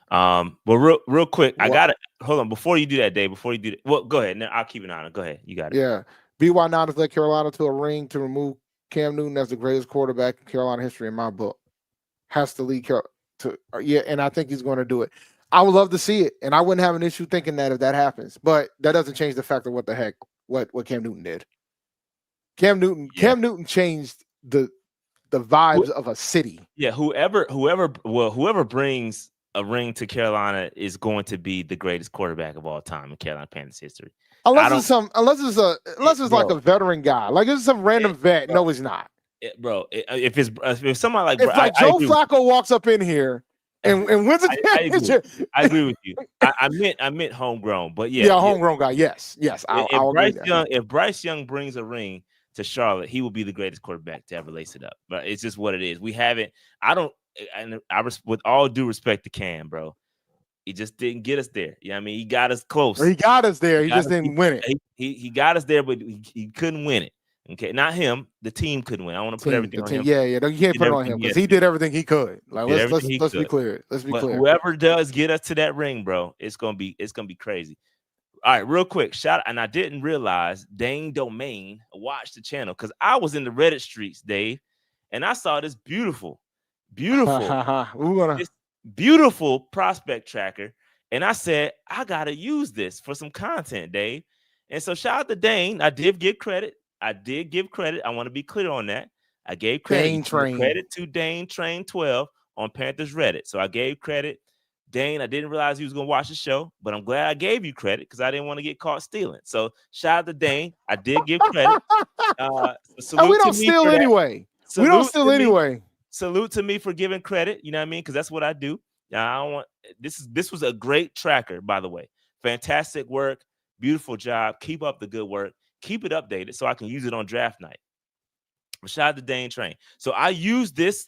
But real quick, I gotta hold on before you do that, Dave. Before you do that, well, go ahead. I'll keep it on. Go ahead. You got it. Yeah. BY9 has led Carolina to a ring to remove Cam Newton as the greatest quarterback in Carolina history in my book. Has to lead and I think he's going to do it. I would love to see it, and I wouldn't have an issue thinking that if that happens. But that doesn't change the fact of what Cam Newton did. Cam Newton changed the vibes of a city. Yeah, whoever brings a ring to Carolina is going to be the greatest quarterback of all time in Carolina Panthers history. Unless it's like a veteran guy, like it's some random vet. No, he's not. If somebody like if like Joe Flacco walks up in here and wins a championship, I agree with you. I meant homegrown, but yeah, homegrown guy. Yes, I'll agree there. If Bryce Young brings a ring to Charlotte, he will be the greatest quarterback to ever lace it up. But it's just what it is. We haven't. With all due respect to Cam, bro, he just didn't get us there. You know what I mean? He got us close. He got us there. He just didn't win it. He got us there, but he couldn't win it. Okay, not him. The team couldn't win. I want to put everything on him. Yeah. You can't put it on him because he did everything he could. Like let's be clear. Let's be clear. Whoever does get us to that ring, bro, it's gonna be crazy. All right, real quick, and I didn't realize Dane Domain watched the channel because I was in the Reddit streets, Dave, and I saw this beautiful prospect tracker, and I said I gotta use this for some content, Dave. And so shout out to Dane. I did give credit. I want to be clear on that. I gave credit to Dane Train 12 on Panthers Reddit. So I gave credit. Dane, I didn't realize he was going to watch the show, but I'm glad I gave you credit because I didn't want to get caught stealing. So shout out to Dane. I did give credit. And we don't steal anyway. Salute to me for giving credit. You know what I mean? Because that's what I do. This was a great tracker, by the way. Fantastic work. Beautiful job. Keep up the good work. Keep it updated so I can use it on draft night. Shout out to Dane Train. So I use this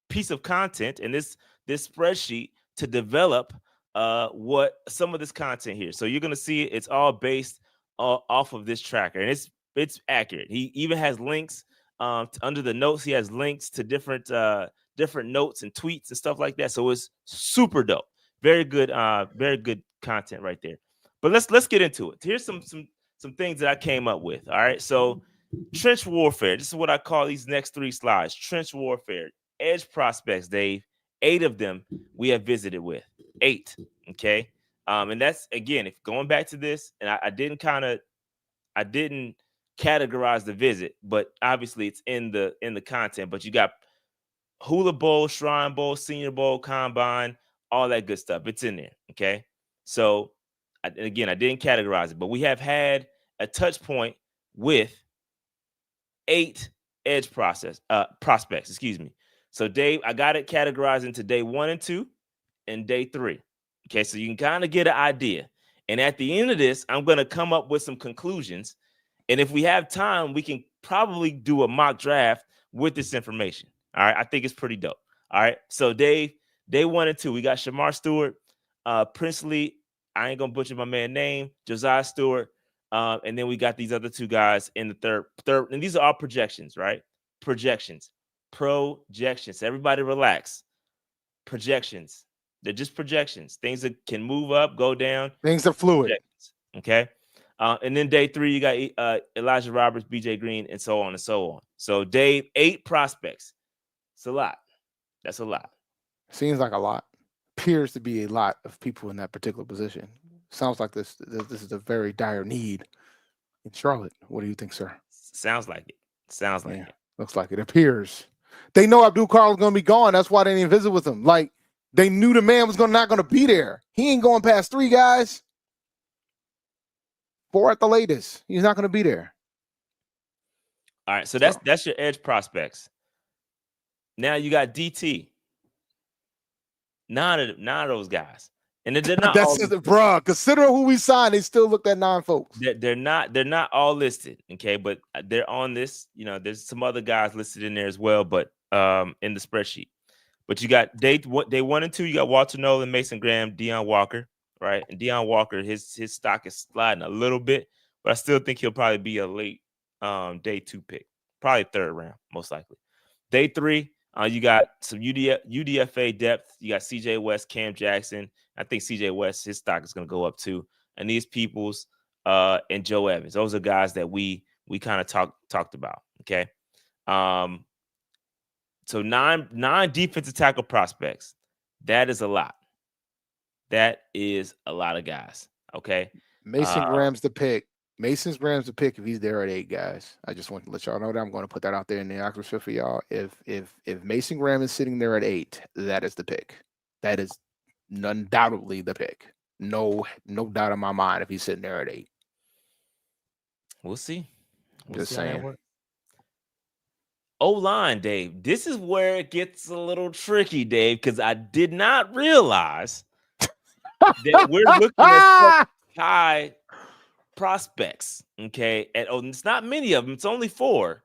piece of content and this spreadsheet to develop what some of this content here. So you're gonna see it's all based off of this tracker, and it's accurate. He even has links under the notes. He has links to different notes and tweets and stuff like that. So it's super dope. Very good content right there. But let's get into it. Here's some things that I came up with. All right. So trench warfare. This is what I call these next 3 slides. Trench warfare. Edge prospects, Dave. 8 of them we have visited with. 8. Okay. And that's, again, if going back to this, and I didn't categorize the visit, but obviously it's in the content. But you got Hula Bowl, Shrine Bowl, Senior Bowl, Combine, all that good stuff. It's in there. Okay. So again, I didn't categorize it, but we have had a touch point with 8 edge prospects. Excuse me. So Dave, I got it categorized into day 1 and 2 and day 3. Okay, so you can kind of get an idea. And at the end of this, I'm going to come up with some conclusions. And if we have time, we can probably do a mock draft with this information. All right, I think it's pretty dope. All right, so Dave, day 1 and 2, we got Shamar Stewart, Princely. I ain't gonna butcher my man's name, Josiah Stewart, and then we got these other 2 guys in the third, and these are all projections, right? Projections. Everybody relax. Projections. They're just projections. Things that can move up, go down. Things are fluid. Okay. And then day 3, you got Elijah Roberts, BJ Green, and so on and so on. So Dave, 8 prospects. It's a lot. That's a lot. Seems like a lot. Appears to be a lot of people in that particular position. Sounds like this is a very dire need in Charlotte. What do you think, sir? Sounds like it. Looks like it. Appears. They know Abdul Carl is going to be gone. That's why they didn't visit with him. Like, they knew the man was not going to be there. He ain't going past 3 guys. 4 at the latest. He's not going to be there. All right, so that's your edge prospects. Now you got DT. 9 of those guys, and they're not. Bruh. Consider who we signed. They still looked at 9 folks. They're not all listed, okay, but they're on this. You know, there's some other guys listed in there as well, but in the spreadsheet. But you got day 1 and 2. You got Walter Nolan, Mason Graham, Deion Walker, right? And Deion Walker, his stock is sliding a little bit, but I still think he'll probably be a late day 2 pick, probably 3rd round, most likely. Day 3. You got some UDFA depth. You got CJ West, Cam Jackson. I think CJ West, his stock is going to go up too. And these Peoples and Joe Evans. Those are guys that we kind of talked about. Okay. So nine defensive tackle prospects. That is a lot. That is a lot of guys. Okay. Mason Graham's the pick. Mason's Graham's the pick if he's there at 8, guys. I just want to let y'all know that I'm going to put that out there in the atmosphere for y'all. If Mason Graham is sitting there at 8, that is the pick. That is undoubtedly the pick. No doubt in my mind if he's sitting there at 8. We'll see. Just See how that saying. works. O-line, Dave. This is where it gets a little tricky, Dave, because I did not realize that we're looking at such high prospects. Okay, and it's not many of them; it's only 4.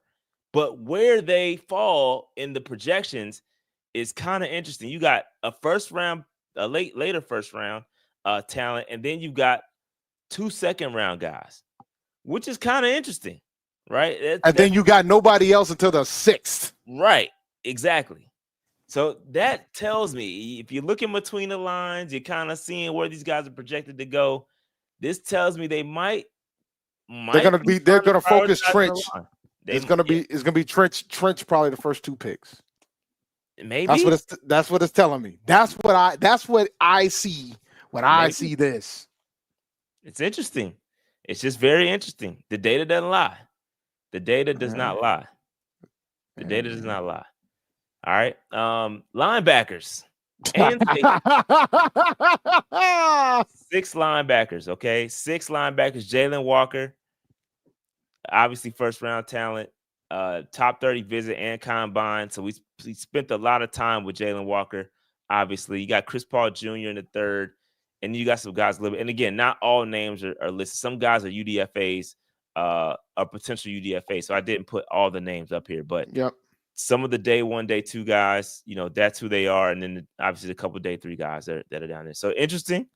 But where they fall in the projections is kind of interesting. You got a first round, a later first round talent, and then you got 2 second round guys, which is kind of interesting, right? Then you got nobody else until the 6th. Right, exactly. So that tells me if you're looking between the lines, you're kind of seeing where these guys are projected to go. This tells me they might they're gonna focus trench. It's gonna be trench probably the first 2 picks. Maybe that's what it's telling me. That's what I see when I see this. It's interesting. It's just very interesting. The data doesn't lie. The data does not lie. The data does not lie. All right. Linebackers. And 6 linebackers. Okay. 6 linebackers. Jalon Walker. Obviously, first round talent. Top 30 visit and combine. So we spent a lot of time with Jalon Walker. Obviously, you got Chris Paul Jr. in the 3rd. And you got some guys a little bit. And again, not all names are listed. Some guys are UDFAs, are potential UDFAs. So I didn't put all the names up here, but some of the day 1, day 2 guys, that's who they are. And then obviously a couple of day 3 guys that are down there. So interesting,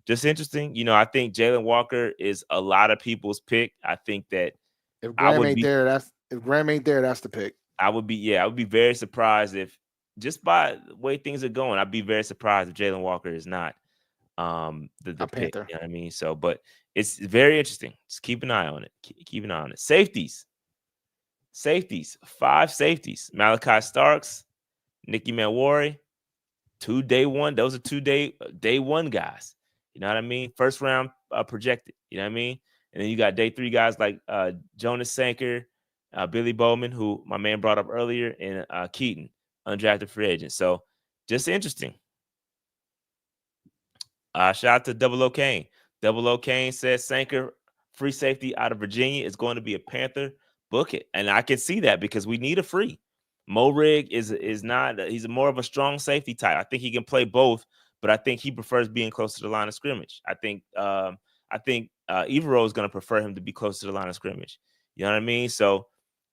just interesting. I think Jalon Walker is a lot of people's pick. I think that if Graham ain't there, that's the pick. I would be very surprised if just by the way things are going, I'd be very surprised if Jalon Walker is not the pick, Panther. you know what I mean? So, but it's very interesting. Just keep an eye on it. Keep an eye on it. Safeties. 5 safeties. Malachi Starks, Nicky Manwari, 2 day 1. Those are 2 day 1 guys. You know what I mean? First round projected. You know what I mean? And then you got day 3 guys like Jonas Sanker, Billy Bowman, who my man brought up earlier, and Keaton, undrafted free agent. So just interesting. Shout out to Double O Kane. Double O Kane says Sanker, free safety out of Virginia, is going to be a Panther. Book it. And I can see that because we need a free. Morig is not, he's more of a strong safety type. I think he can play both, but I think he prefers being close to the line of scrimmage. I think Evero is going to prefer him to be close to the line of scrimmage. You know what I mean? So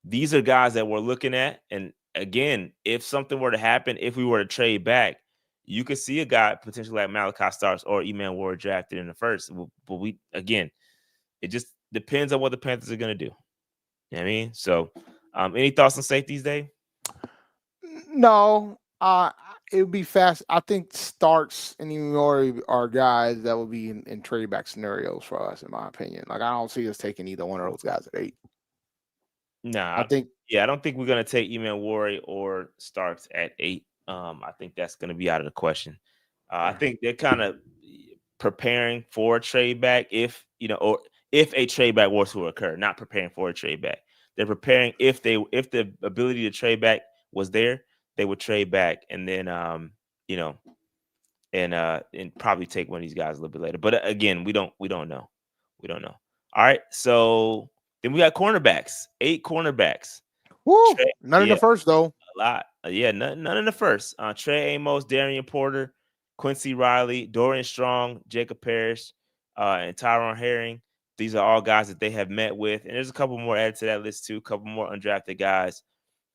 these are guys that we're looking at. And again, if something were to happen, if we were to trade back, you could see a guy potentially like Malachi Starks or Eman Ward drafted in the 1st. But it just depends on what the Panthers are going to do. You know what I mean? So any thoughts on safeties, Dave? No. It would be fast. I think Starks and Eman are guys that would be in trade back scenarios for us, in my opinion. Like, I don't see us taking either one of those guys at 8. Nah, I don't think we're going to take Eman Ward or Starks at 8. I think that's going to be out of the question. I think they're kind of preparing for a trade back if a trade back was to occur, not preparing for a trade back. They're preparing if the ability to trade back was there, they would trade back and then and probably take one of these guys a little bit later. But again, we don't know. All right, so then we got cornerbacks, 8 cornerbacks. Woo! None in the 1st though. A lot. None in the 1st. Trey Amos, Darian Porter, Quincy Riley, Dorian Strong, Jacob Parrish, and Tyrone Herring. These are all guys that they have met with. And there's a couple more added to that list too, a couple more undrafted guys.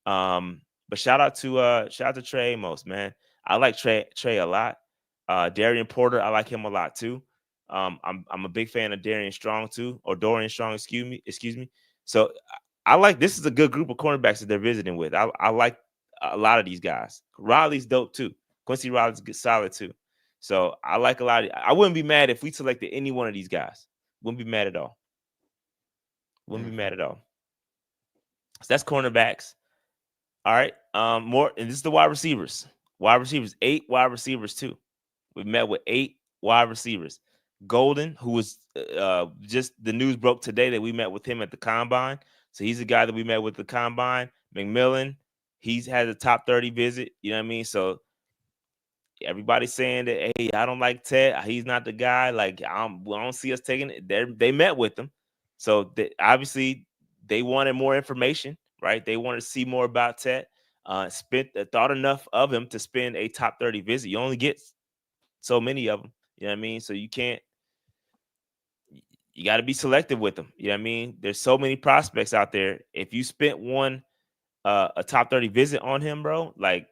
But shout out to Trey Amos, man. I like Trey a lot. Darian Porter, I like him a lot too. I'm a big fan of Dorian Strong too, or Dorian Strong, excuse me. So I like, this is a good group of cornerbacks that they're visiting with. I like a lot of these guys. Riley's dope too. Quincy Riley's solid too. So I like a lot. I wouldn't be mad if we selected any one of these guys. Wouldn't be mad at all. So that's cornerbacks. All right. More, and this is the wide receivers. 8 wide receivers too. We met with 8 wide receivers. Golden, who was just the news broke today that we met with him at the combine. So he's a guy that we met with the combine. McMillan, he's had a top 30 visit. You know what I mean? So everybody's saying that, hey, I don't like Ted. He's not the guy. Like, I don't see us taking it. They met with him. So obviously they wanted more information, right? They wanted to see more about Ted. Thought enough of him to spend a top 30 visit. You only get so many of them. You know what I mean? So you got to be selective with them. You know what I mean? There's so many prospects out there. If you spent a top 30 visit on him, bro, like,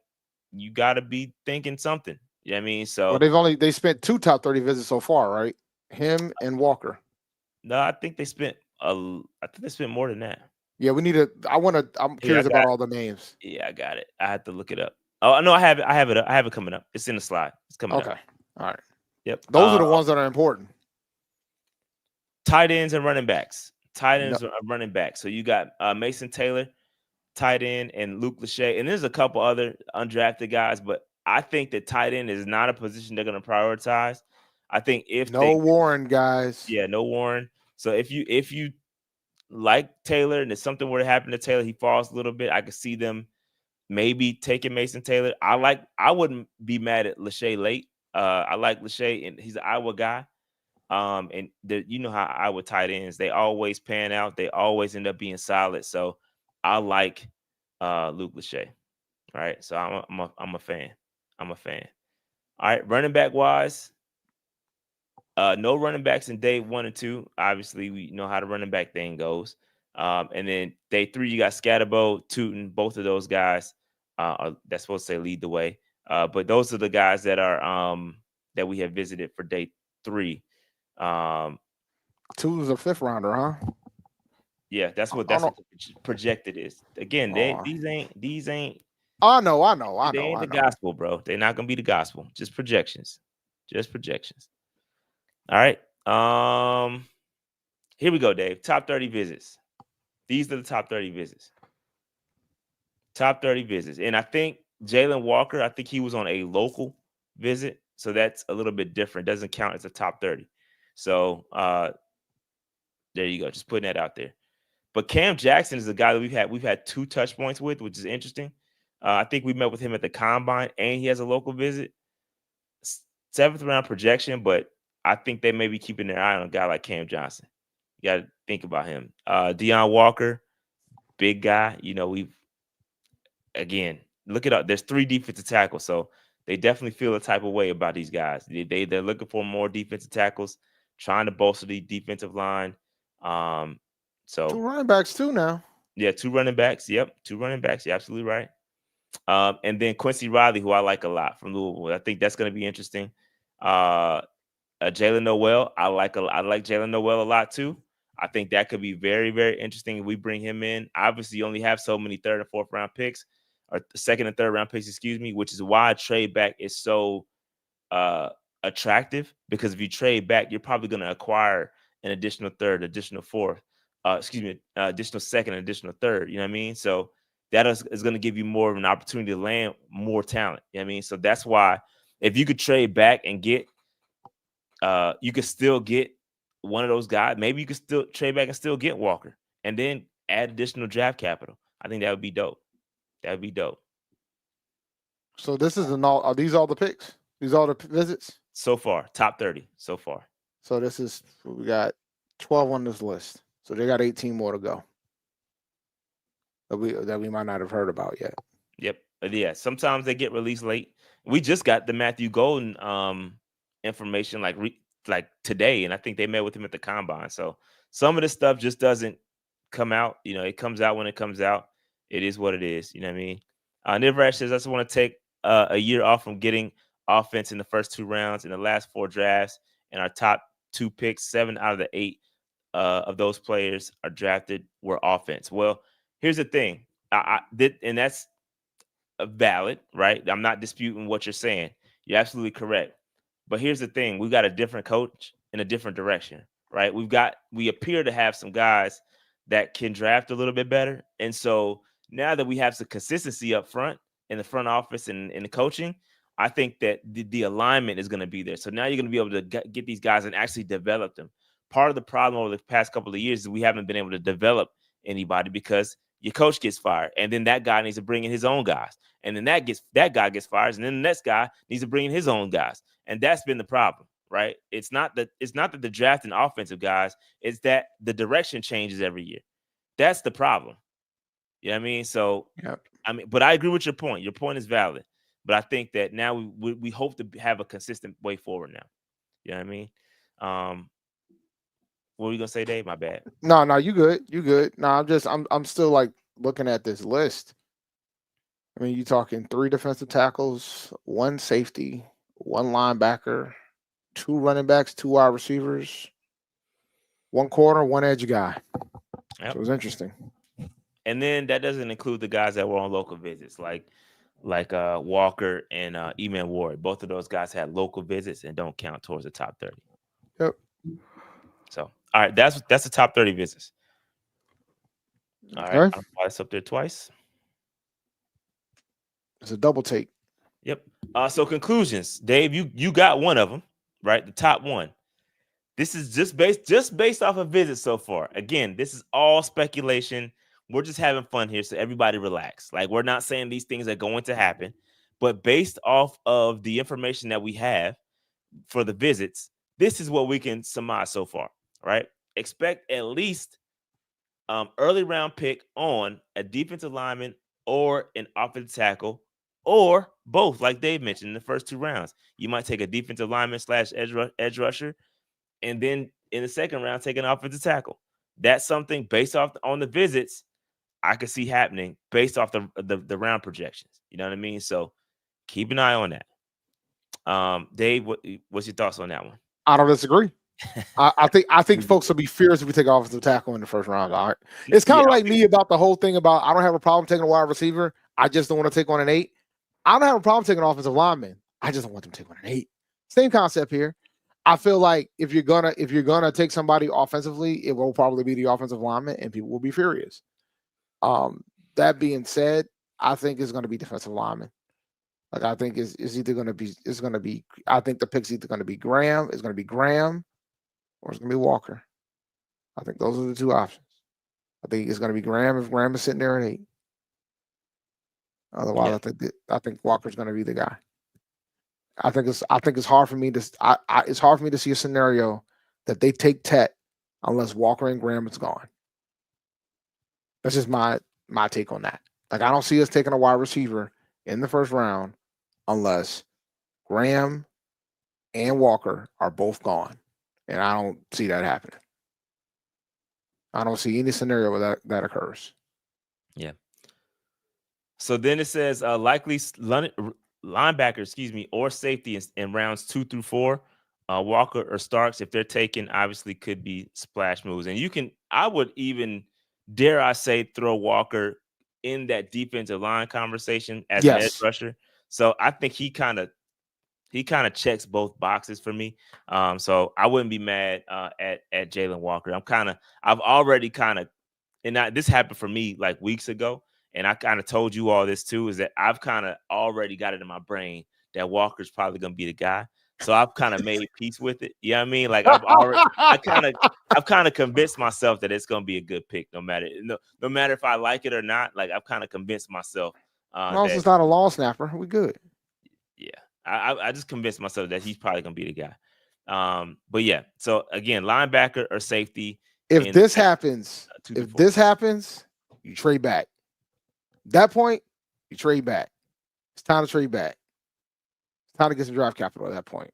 you got to be thinking something. You know what I mean? So they spent 2 top 30 visits so far, right? Him and Walker. No, I think they spent more than that. Yeah, I'm curious about all the names. Yeah, I got it. I have to look it up. Oh no, I have it. I have it coming up. It's in the slide. It's coming up. Okay. All right. Yep. Those are the ones that are important. Tight ends and running backs. Tight ends are running backs. So you got Mason Taylor, tight end, and Luke Lachey. And there's a couple other undrafted guys, but I think that tight end is not a position they're going to prioritize. I think Warren, guys. Yeah, no Warren. So if you like Taylor and if something were to happen to Taylor, he falls a little bit, I could see them maybe taking Mason Taylor. I wouldn't be mad at Lachey late. I like Lachey, and he's an Iowa guy. And you know how Iowa tight ends, they always pan out. They always end up being solid. So I like Luke Lachey. All right. So I'm a fan. I'm a fan. All right. Running back wise, no running backs in day 1 and 2. Obviously, we know how the running back thing goes. And then day 3, you got Scatterbo, Tootin. Both of those guys that's supposed to say lead the way. But those are the guys that are that we have visited for day 3. 2 is a 5th rounder, huh? Yeah, that's what the projected is. Again, these ain't. I know. They ain't the gospel, bro. They're not gonna be the gospel. Just projections. All right. Here we go, Dave. Top 30 visits. These are the top 30 visits. Top 30 visits. And I think Jalon Walker, I think he was on a local visit. So that's a little bit different. Doesn't count as a top 30. So there you go. Just putting that out there. But Cam Jackson is a guy that we've had 2 touch points with, which is interesting. I think we met with him at the combine, and he has a local visit. 7th round projection, but I think they may be keeping their eye on a guy like Cam Johnson. You got to think about him. Jalon Walker, big guy. You know, look it up. There's 3 defensive tackles, so they definitely feel a type of way about these guys. They're looking for more defensive tackles, trying to bolster the defensive line. So 2 running backs too now. Yeah, 2 running backs. Yep, 2 running backs. You're absolutely right. And then Quincy Riley, who I like a lot from Louisville. I think that's going to be interesting. Jalen Noel, I like Jalen Noel a lot too. I think that could be very, very interesting if we bring him in. Obviously, you only have so many 3rd and 4th round picks, or 2nd and 3rd round picks, excuse me, which is why trade back is so attractive, because if you trade back, you're probably going to acquire an additional 3rd, additional 4th, additional 2nd, additional 3rd. You know what I mean? So that is going to give you more of an opportunity to land more talent. You know what I mean? So that's why if you could trade back and get, you could still get one of those guys. Maybe you could still trade back and still get Walker and then add additional draft capital. I think that would be dope. That would be dope. So this is are these all the picks? These all the visits? So far, top 30 so far. So we got 12 on this list. So they got 18 more to go that we might not have heard about yet. Yep. Yeah. Sometimes they get released late. We just got the Matthew Golden information like today, and I think they met with him at the combine. So some of this stuff just doesn't come out. You know, it comes out when it comes out. It is what it is. You know what I mean? Nivrash says, I just want to take a year off from getting offense in the first 2 rounds in the last 4 drafts, and our top 2 picks, 7 out of the 8 of those players are drafted were offense. Well, here's the thing. And that's valid, right? I'm not disputing what you're saying. You're absolutely correct. But here's the thing. We've got a different coach in a different direction, right? We appear to have some guys that can draft a little bit better. And so now that we have some consistency up front in the front office and in the coaching, I think that the alignment is going to be there. So now you're going to be able to get these guys and actually develop them. Part of the problem over the past couple of years is we haven't been able to develop anybody because your coach gets fired, and then that guy needs to bring in his own guys, and then that guy gets fired, and then the next guy needs to bring in his own guys, and that's been the problem, right? It's not that they're drafting offensive guys, it's that the direction changes every year. That's the problem. You know what I mean? So, Yep. I mean, but I agree with your point. Your point is valid, but I think that now we hope to have a consistent way forward now. You know what I mean? What were you gonna say, Dave? My bad. No, you good. You good. No, I'm still like looking at this list. I mean, you talking 3 defensive tackles, 1 safety, 1 linebacker, 2 running backs, 2 wide receivers, 1 corner, 1 edge guy. Yep. So it was interesting. And then that doesn't include the guys that were on local visits, like Walker and Eman Ward. Both of those guys had local visits and don't count towards the top 30. Yep. So, all right, that's the top 30 visits. All right, Okay. I'll apply this up there twice. It's a double take. Yep. So conclusions, Dave, you got one of them, right? The top one. This is just based off of visits so far. Again, this is all speculation. We're just having fun here, so everybody relax. Like, we're not saying these things are going to happen, but based off of the information that we have for the visits, this is what we can surmise so far, right? Expect at least early round pick on a defensive lineman or an offensive tackle, or both, like Dave mentioned in the first 2 rounds. You might take a defensive lineman / edge rusher, and then in the second round, take an offensive tackle. That's something based off on the visits I could see happening based off the round projections. You know what I mean? So keep an eye on that. Dave, what's your thoughts on that one? I don't disagree. I think folks will be fierce if we take offensive tackle in the first round. All right. It's kind of like me about the whole thing about I don't have a problem taking a wide receiver. I just don't want to take on an 8. I don't have a problem taking an offensive lineman. I just don't want them to take on an 8. Same concept here. I feel like if you're gonna take somebody offensively, it will probably be the offensive lineman, and people will be furious. That being said, I think it's going to be defensive lineman. Like, I think it's either going to be I think the pick's either going to be Graham, or it's going to be Walker. I think those are the 2 options. I think it's going to be Graham if Graham is sitting there at 8. Otherwise, yeah. I think Walker's going to be the guy. I think it's hard for me to it's hard for me to see a scenario that they take Tet unless Walker and Graham is gone. That's just my take on that. Like, I don't see us taking a wide receiver in the first round unless Graham and Walker are both gone, and I don't see that happening. I don't see any scenario where that occurs. Yeah. So then it says likely linebacker, or safety in rounds 2 through 4. Walker or Starks, if they're taken, obviously could be splash moves, and I would even, dare I say, throw Walker in that defensive line conversation as an edge rusher. So I think he kind of checks both boxes for me. So I wouldn't be mad at Jalon Walker. I've already and this happened for me like weeks ago, and I kind of told you all this too, is that I've kind of already got it in my brain that Walker's probably going to be the guy. So I've kind of made peace with it. You know what I mean? Like, I've kind of convinced myself that it's going to be a good pick, no matter if I like it or not. Like, I've kind of convinced myself. As long as it's not a long snapper, we good. Yeah, I just convinced myself that he's probably going to be the guy. But yeah, so again, linebacker or safety. If this happens, you trade back. At that point, you trade back. It's time to trade back. It's time to get some draft capital at that point.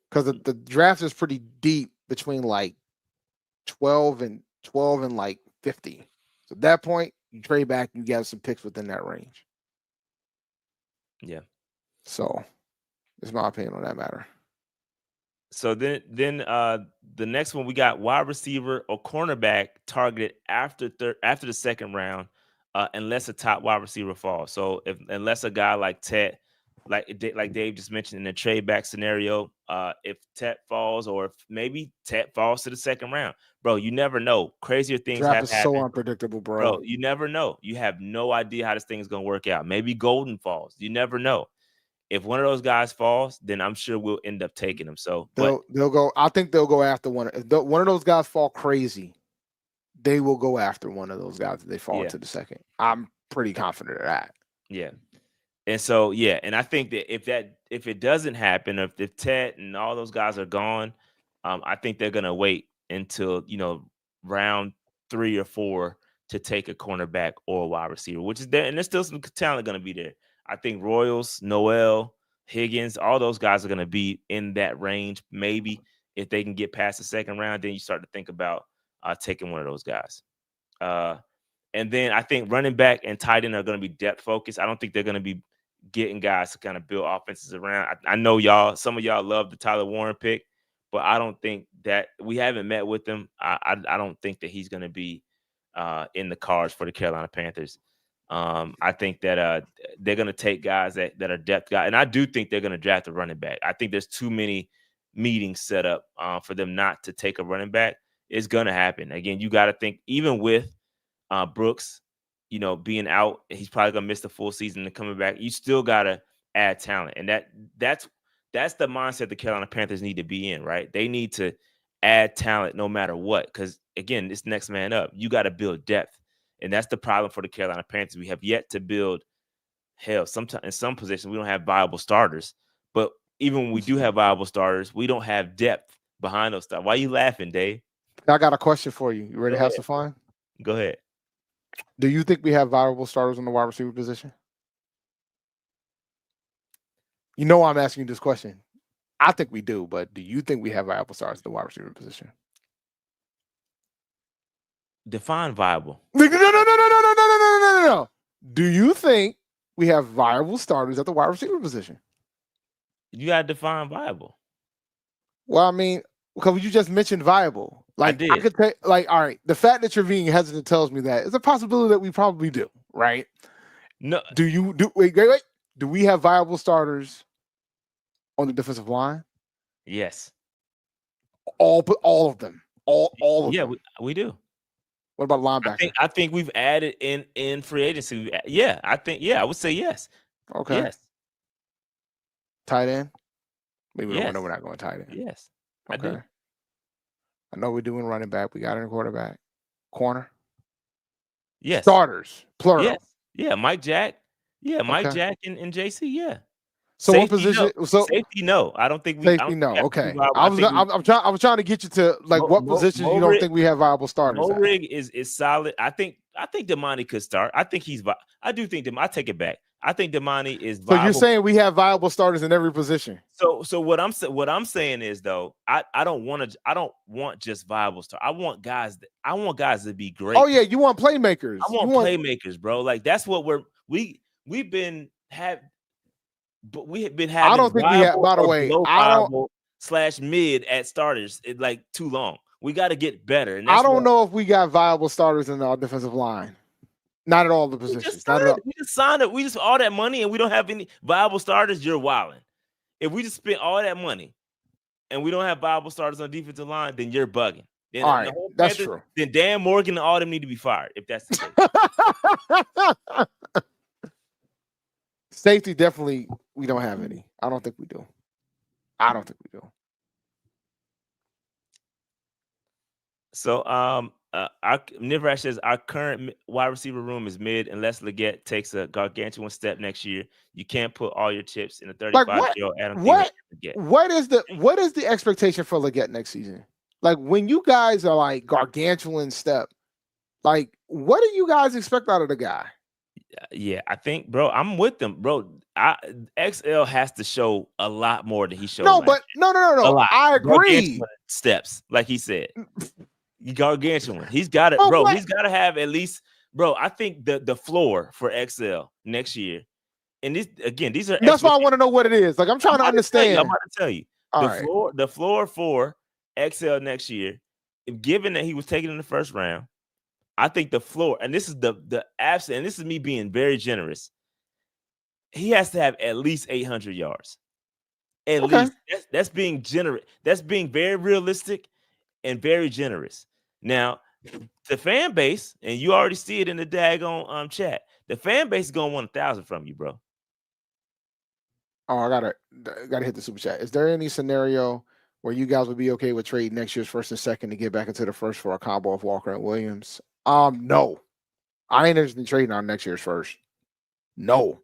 Because the draft is pretty deep between like 12 and like 50. So at that point, you trade back, you get some picks within that range. Yeah. So it's my opinion on that matter. So then the next one, we got wide receiver or cornerback targeted after the second round, unless a top wide receiver falls. So unless a guy like Tet, like Dave just mentioned in the trade back scenario, if Tet falls, or if maybe Tet falls to the second round, bro, you never know. Crazier things Draft is happened. so unpredictable, bro. You never know. You have no idea how this thing is gonna work out. Maybe Golden falls. You never know. If one of those guys falls, then I'm sure we'll end up taking them. So they'll go. I think they'll go after one. If one of those guys fall crazy, they will go after one of those guys if they fall Yeah. into the second. I'm pretty confident of that. Yeah. And so, yeah, and I think that if it doesn't happen, if Ted and all those guys are gone, I think they're gonna wait until round 3 or 4 to take a cornerback or a wide receiver, which is there, and there's still some talent gonna be there. I think Royals, Noel, Higgins, all those guys are gonna be in that range. Maybe if they can get past the second round, then you start to think about taking one of those guys. And then I think running back and tight end are going to be depth focused. I don't think they're going to be getting guys to kind of build offenses around. I know some of y'all love the Tyler Warren pick, but I don't think that we haven't met with him. I don't think that he's going to be in the cards for the Carolina Panthers. I think that they're going to take guys that are depth guys, and I do think they're going to draft a running back. I think there's too many meetings set up for them not to take a running back. It's going to happen. Again, you got to think even with Brooks, being out, he's probably gonna miss the full season and coming back. You still gotta add talent, and that's the mindset the Carolina Panthers need to be in, right? They need to add talent no matter what, because again, it's next man up. You got to build depth, and that's the problem for the Carolina Panthers. We have yet to build. Hell, sometimes in some positions we don't have viable starters, but even when we do have viable starters, we don't have depth behind those stuff. Why are you laughing, Dave? I got a question for you. You ready to have some fun? Go ahead. Do you think we have viable starters on the wide receiver position? You know I'm asking you this question. I think we do, but do you think we have viable starters at the wide receiver position? Define viable. No. Do you think we have viable starters at the wide receiver position? You got to define viable. Well, I mean, because you just mentioned viable. Like, I could take, all right, the fact that you're being hesitant tells me that it's a possibility that we probably do, right? No. Wait. Do we have viable starters on the defensive line? Yes. All of them. All of them. Yeah, we do. What about linebacker? I think we've added in free agency. Yeah, I would say yes. Okay. Yes. Tight end? Maybe yes. we're not going tight end. Yes. Okay. I do. I know we're doing running back. We got in a quarterback. Corner? Yes. Starters, plural. Yes. Yeah, Mike Jack. Yeah, Mike Jack and JC. Yeah. So safety, what position? No. So safety, no. I don't think we. Safety, no. Okay. I was trying to get you to what positions you don't think we have viable starters. Morig is solid. I think Damani could start. I think I do think I take it back. I think Damani is viable. So you're saying we have viable starters in every position. So what I'm saying is though, I don't want just viable stars. I want guys to be great. Oh yeah, you want playmakers. I want playmakers, bro. Like that's what we've been having. But we have been having. I don't think we have. By the way, I don't / mid at starters like too long. We got to get better. And I don't know if we got viable starters in our defensive line. Not at all the positions. We just signed it. We just all that money and we don't have any viable starters. You're wilding. If we just spent all that money and we don't have viable starters on the defensive line, then you're bugging. Then, all right, that's true. Then Dan Morgan and all them need to be fired. If that's the case. Safety, definitely, we don't have any. I don't think we do. So, our Nivrash says our current wide receiver room is mid unless Leggett takes a gargantuan step next year. You can't put all your chips in a 35-year-old Adam Thielen. What is the expectation for Leggett next season? Like when you guys are like gargantuan step, like what do you guys expect out of the guy? Yeah, I think, bro, I'm with them, bro. XL has to show a lot more than he showed. No. I agree. Steps, like he said, gargantuan. He's got it, bro. He's got to have at least, bro. I think the floor for XL next year, and these are. That's why I want to know what it is. Like I'm trying to understand. I'm about to tell you the floor for XL next year. Given that he was taken in the first round. I think the floor, and this is the absent, and this is me being very generous. He has to have at least 800 yards. At least. That's being generous. That's being very realistic and very generous. Now, the fan base, and you already see it in the daggone chat. The fan base is gonna want 1,000 from you, bro. Oh, I gotta hit the super chat. Is there any scenario where you guys would be okay with trading next year's first and second to get back into the first for a combo of Walker and Williams? No. I ain't interested in trading on next year's first. No.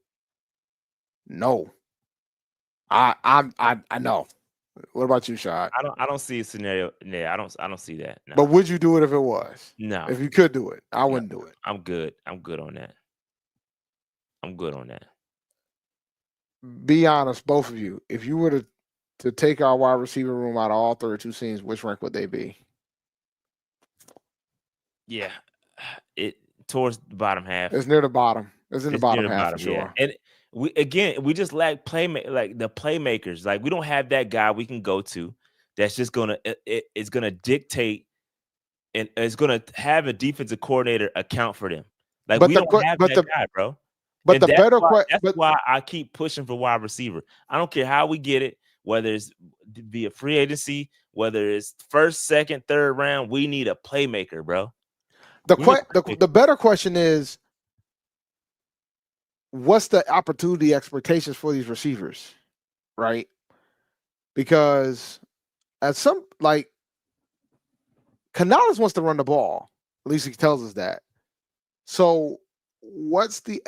I know. What about you, Shad? I don't see a scenario. Yeah, I don't see that. No. But would you do it if it was? No. If you could do it, I wouldn't do it. I'm good. I'm good on that. Be honest, both of you. If you were to take our wide receiver room out of all 32 teams, which rank would they be? Yeah, it towards the bottom half. It's near the bottom. It's in the bottom half for sure. Yeah. And we just lack the playmakers. Like we don't have that guy we can go to that's just gonna it's gonna dictate and it's gonna have a defensive coordinator account for them. Like we don't have that guy, bro. But that's why I keep pushing for wide receiver. I don't care how we get it, whether it's via free agency, whether it's first, second, third round. We need a playmaker, bro. The better question is, what's the opportunity expectations for these receivers, right? Because at some Canales wants to run the ball. At least he tells us that. So what's the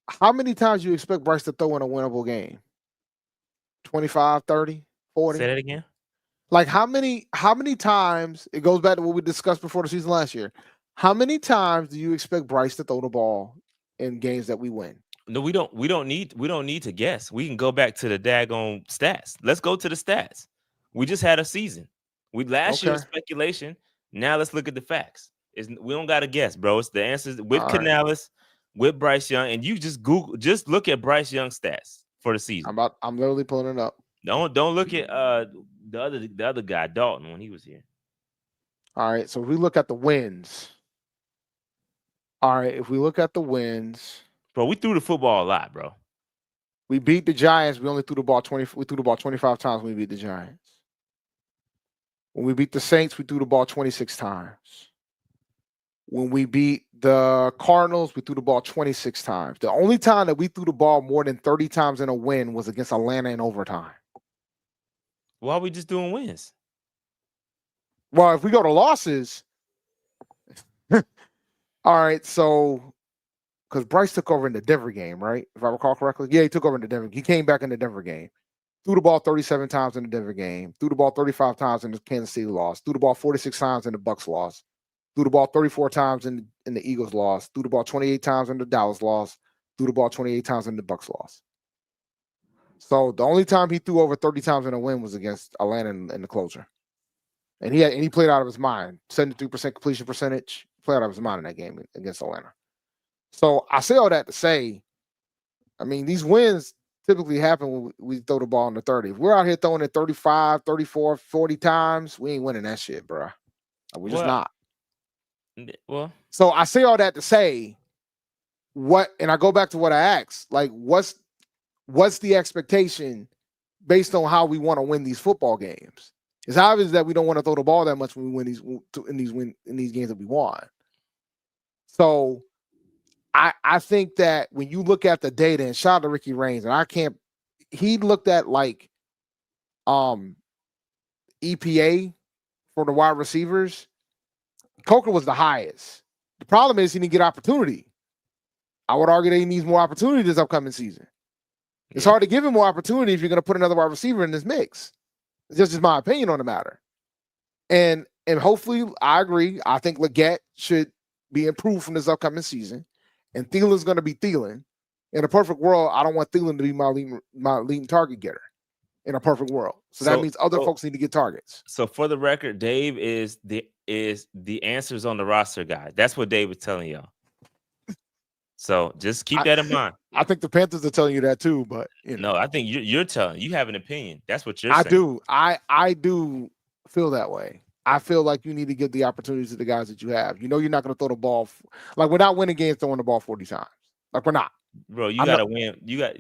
how many times do you expect Bryce to throw in a winnable game? 25, 30, 40? Say that again. Like how many times, it goes back to what we discussed before the season last year. How many times do you expect Bryce to throw the ball in games that we win? No, we don't need to guess. We can go back to the daggone stats. Let's go to the stats. We just had a season. Last year was speculation. Now let's look at the facts. We don't gotta guess, bro. It's the answers with Canales, with Bryce Young, and you just look at Bryce Young stats for the season. I'm literally pulling it up. Don't look at the other guy, Dalton, when he was here. All right, so if we look at the wins. All right, if we look at the wins, bro, we threw the football a lot, bro. We beat the Giants. We only threw the ball 25 times when we beat the Giants. When we beat the Saints, we threw the ball 26 times. When we beat the Cardinals, we threw the ball 26 times. The only time that we threw the ball more than 30 times in a win was against Atlanta in overtime. Why are we just doing wins? Well, if we go to losses, all right, so because Bryce took over in the Denver game, right? If I recall correctly. Yeah, he took over in the Denver. He came back in the Denver game. Threw the ball 37 times in the Denver game. Threw the ball 35 times in the Kansas City loss. Threw the ball 46 times in the Bucs loss. Threw the ball 34 times in the Eagles loss. Threw the ball 28 times in the Dallas loss. Threw the ball 28 times in the Bucs loss. So the only time he threw over 30 times in a win was against Atlanta in the closer. And he played out of his mind. 73% completion percentage. Played out of his mind in that game against Atlanta. So I say all that to say, I mean, these wins typically happen when we throw the ball in the 30. If we're out here throwing it 35, 34, 40 times, we ain't winning that shit, bro. We're just not. Well, so I say all that to say and I go back to what I asked, like what's the expectation based on how we want to win these football games? It's obvious that we don't want to throw the ball that much when we win in these games that we won. So I think that when you look at the data, and shout out to Ricky Raines, and he looked at like EPA for the wide receivers. Coker was the highest. The problem is he didn't get opportunity. I would argue that he needs more opportunity this upcoming season. It's hard to give him more opportunity if you're going to put another wide receiver in this mix. It's just my opinion on the matter. And hopefully, I agree. I think Leggett should be improved from this upcoming season. And Thielen's going to be Thielen. In a perfect world, I don't want Thielen to be my leading target getter. In a perfect world. So that means other folks need to get targets. So for the record, Dave is the answers on the roster guy. That's what Dave was telling y'all. So just keep that in mind. I think the Panthers are telling you that too, but No, I think you're telling. You have an opinion. That's what you're saying. I do. I do feel that way. I feel like you need to give the opportunities to the guys that you have. You know, you're not going to throw the ball. Like we're not winning games throwing the ball 40 times. Like we're not. Bro, you got to win. You got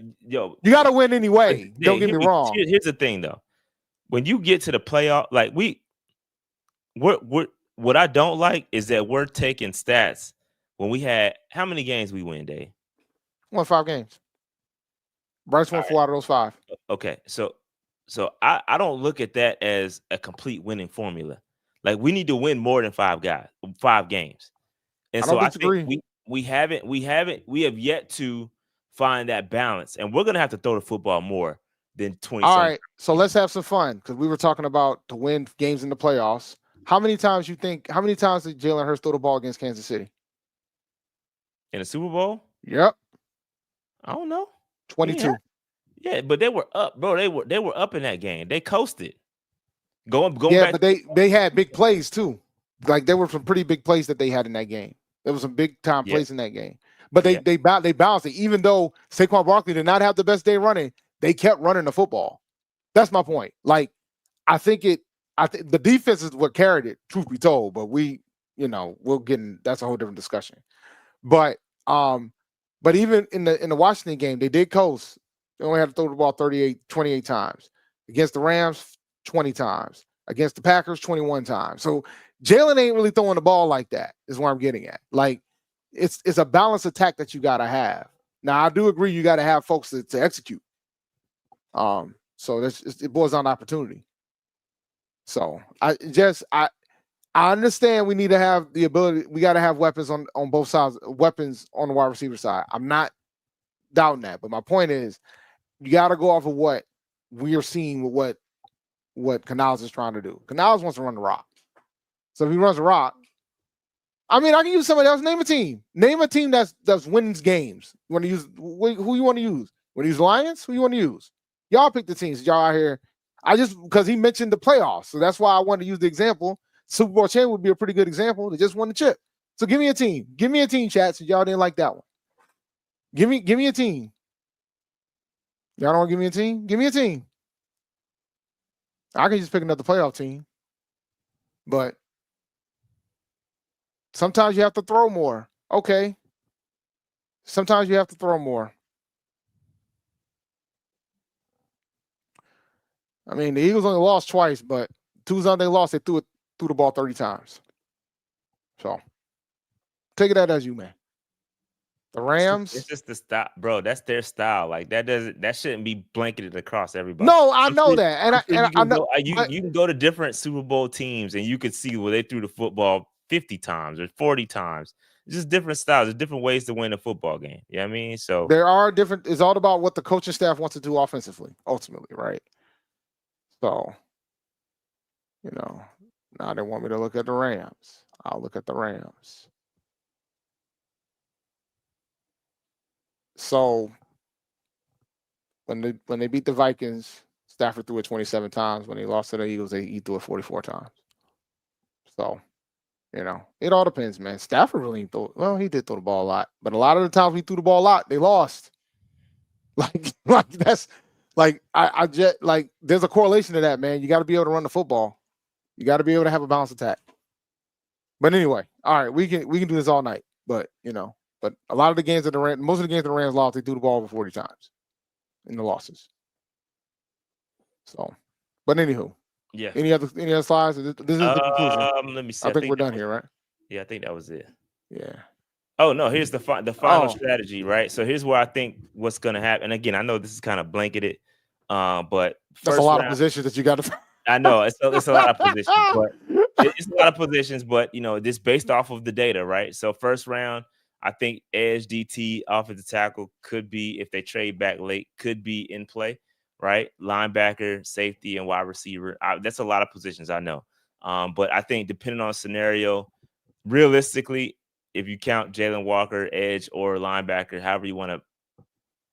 to win anyway. Don't get me wrong. Here's the thing though. When you get to the playoff, like what I don't like is that we're taking stats when we had how many games we win, Dave? Won 5 games. Bryce won 4 out of those 5. Okay, so So I don't look at that as a complete winning formula. Like we need to win more than 5 games. And I so don't I think disagree. we have yet to find that balance. And we're gonna have to throw the football more than 20 All some right, so let's have some fun because we were talking about to win games in the playoffs. How many times did Jalen Hurts throw the ball against Kansas City? in the Super Bowl. Yep, I don't know. 22. Yeah, but they were up, bro. They were up in that game. They coasted. Going Yeah, back. but they had big plays too. Like there were some pretty big plays that they had in that game. There was some big time Yeah. plays in that game. But Yeah. they balanced it. Even though Saquon Barkley did not have the best day running, they kept running the football. That's my point. Like I think the defense is what carried it, truth be told. But we'll get in, that's a whole different discussion. But even in the Washington game, they did coast. They only had to throw the ball 28 times. Against the Rams, 20 times. Against the Packers, 21 times. So Jalen ain't really throwing the ball like that, is what I'm getting at. Like it's a balanced attack that you gotta have. Now I do agree you gotta have folks to execute. So it boils down to opportunity. So I understand we need to have the ability. We got to have weapons on both sides, weapons on the wide receiver side. I'm not doubting that, but my point is, you got to go off of what we are seeing with what Canales is trying to do. Canales wants to run the rock, so if he runs the rock, I mean, I can use somebody else. Name a team. Name a team that's winning games. You want to use who you want to use? Want to use Lions? Who you want to use? Y'all pick the teams. Y'all out here. Because he mentioned the playoffs, so that's why I wanted to use the example. Super Bowl champion would be a pretty good example. They just won the chip. So give me a team. Give me a team, chat. So y'all didn't like that one. Give me a team. Y'all don't want to give me a team? Give me a team. I can just pick another playoff team. But sometimes you have to throw more. Okay. Sometimes you have to throw more. I mean, the Eagles only lost twice, but Tuesday they lost. They threw the ball 30 times. So take it out as you may. The Rams. It's just the style, bro. That's their style. Like that shouldn't be blanketed across everybody. No, I know that, I know. You can go to different Super Bowl teams and you could see where they threw the football 50 times or 40 times. It's just different styles. There's different ways to win a football game. You know what I mean? So there are different. It's all about what the coaching staff wants to do offensively, ultimately, right? So, now they want me to look at the Rams. I'll look at the Rams. So when they beat the Vikings, Stafford threw it 27 times. When he lost to the Eagles, he threw it 44 times. So, it all depends, man. Stafford really he did throw the ball a lot, but a lot of the times he threw the ball a lot, they lost. Like that's like I just like there's a correlation to that, man. You got to be able to run the football. You got to be able to have a balanced attack. But anyway, all right, we can do this all night. But but a lot of the games most of the games that the Rams lost, they threw the ball over 40 times in the losses. So, but anywho, yeah. Any other slides? This is the conclusion. Let me see. I think we're done here, right? Yeah, I think that was it. Yeah. Oh no, here's the final strategy, right? So here's where I think what's going to happen. And again, I know this is kind of blanketed, but that's a lot of positions that you got to. I know it's a lot of positions, but it's a lot of positions. But this based off of the data, right? So first round, I think edge, DT, offensive tackle could be, if they trade back late, could be in play, right? Linebacker, safety, and wide receiver. That's a lot of positions, I know. But I think depending on scenario, realistically, if you count Jalon Walker, edge or linebacker, however you want to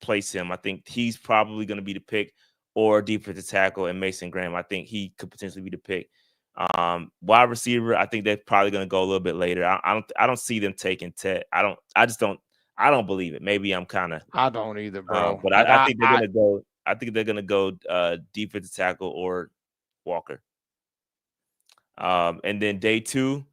place him, I think he's probably going to be the pick, or defensive tackle and Mason Graham. I think he could potentially be the pick. Wide receiver, I think they're probably going to go a little bit later. I don't see them taking Ted. I don't believe it. Maybe I'm kind of. I don't either, bro. But I think they're going to go. I think they're going to go defensive tackle or Walker. And then day 2,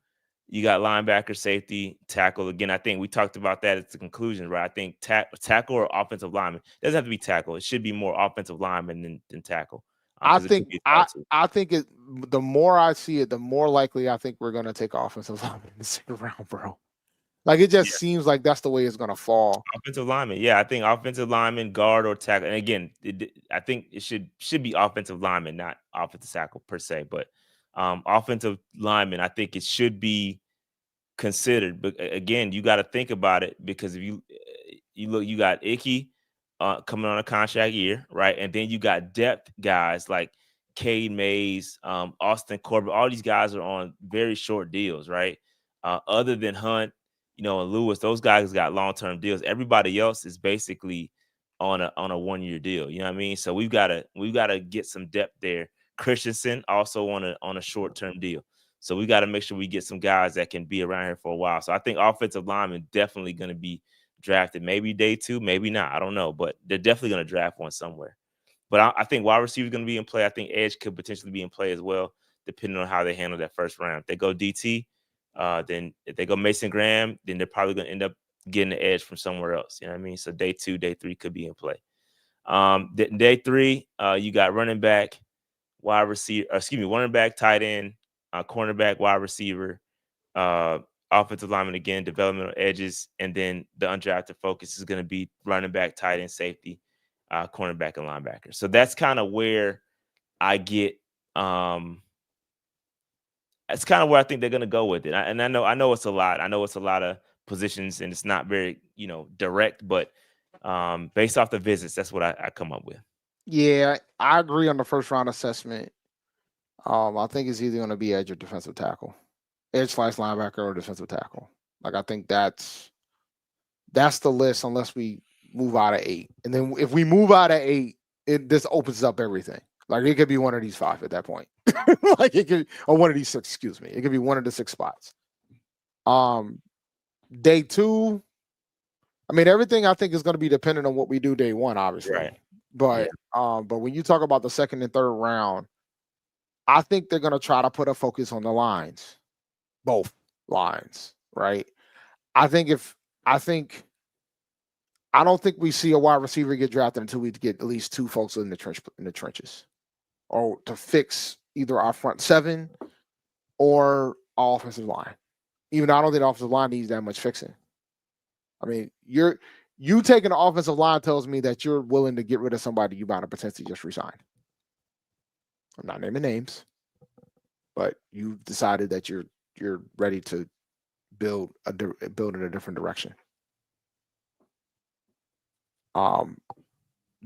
you got linebacker, safety, tackle. Again, I think we talked about that at the conclusion, right? I think tackle or offensive lineman. It doesn't have to be tackle. It should be more offensive lineman than tackle. I think the more I see it, the more likely I think we're going to take offensive lineman in the second round, bro. Like it just seems like that's the way it's gonna fall. Offensive lineman, yeah, I think offensive lineman, guard or tackle. And again, I think it should be offensive lineman, not offensive tackle per se, but offensive lineman. I think it should be considered. But again, you got to think about it because if you look, you got Icky coming on a contract year, right? And then you got depth guys like Cade Mays, Austin Corbett. All these guys are on very short deals, right? Other than Hunt, and Lewis, those guys got long-term deals. Everybody else is basically on a 1-year deal. You know what I mean? So we've got to get some depth there. Christensen also on a short-term deal. So we got to make sure we get some guys that can be around here for a while. So I think offensive linemen definitely going to be drafted. Maybe day 2, maybe not. I don't know, but they're definitely going to draft one somewhere. But I think wide receiver is going to be in play. I think edge could potentially be in play as well, depending on how they handle that first round. If they go DT, then if they go Mason Graham, then they're probably going to end up getting the edge from somewhere else. You know what I mean? So day 2, day 3 could be in play. Day 3, you got running back, wide receiver, running back, tight end, cornerback, wide receiver, offensive lineman again, developmental edges, and then the undrafted focus is going to be running back, tight end, safety, cornerback, and linebacker. So that's kind of where I get. That's kind of where I think they're going to go with it. And I know it's a lot. I know it's a lot of positions, and it's not very direct, but based off the visits, that's what I come up with. Yeah, I agree on the first round assessment. I think it's either going to be edge or defensive tackle, edge / linebacker or defensive tackle. Like I think that's the list unless we move out of 8. And then if we move out of 8, this opens up everything. Like it could be one of these 5 at that point. Like it could, or one of these 6. Excuse me. It could be one of the 6 spots. Day 2. I mean, everything I think is going to be dependent on what we do day 1, obviously. Right. But but when you talk about the 2nd and 3rd round, I think they're going to try to put a focus on the lines, both lines, right? I don't think we see a wide receiver get drafted until we get at least 2 folks in the trenches, or to fix either our front 7 or our offensive line. Even though I don't think the offensive line needs that much fixing. I mean, you taking the offensive line tells me that you're willing to get rid of somebody you might have potentially just resigned. I'm not naming names, but you've decided that you're ready to build in a different direction.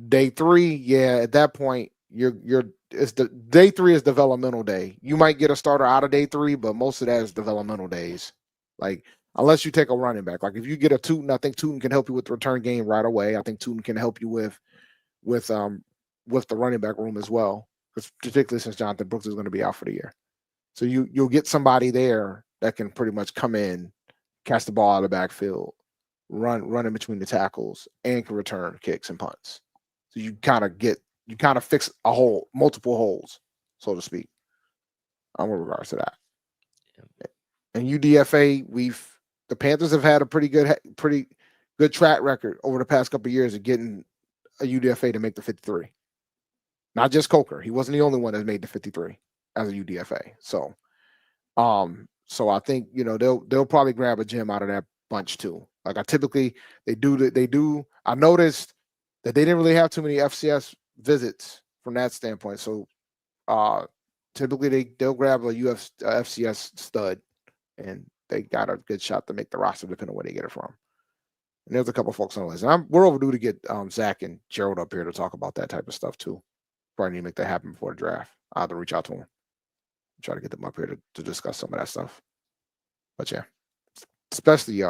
Day 3, yeah, at that point, day 3 is developmental day. You might get a starter out of day 3, but most of that is developmental days. Like unless you take a running back, like if you get a Tootin, I think Tootin can help you with the return game right away. I think Tootin can help you with the running back room as well, because particularly since Jonathan Brooks is going to be out for the year. So you'll get somebody there that can pretty much come in, catch the ball out of the backfield, run in between the tackles, and can return kicks and punts. So you kind of fix multiple holes, so to speak, with regards to that. And UDFA, the Panthers have had a pretty good track record over the past couple of years of getting a UDFA to make the 53. Not just Coker; he wasn't the only one that made the 53 as a UDFA. So I think they'll probably grab a gem out of that bunch too. Like they do. I noticed that they didn't really have too many FCS visits from that standpoint. So typically they'll grab a FCS stud, and they got a good shot to make the roster depending on where they get it from. And there's a couple folks on the list. And we're overdue to get Zach and Gerald up here to talk about that type of stuff too. Probably need to make that happen before the draft. I'll have to reach out to them, try to get them up here to discuss some of that stuff. But yeah, especially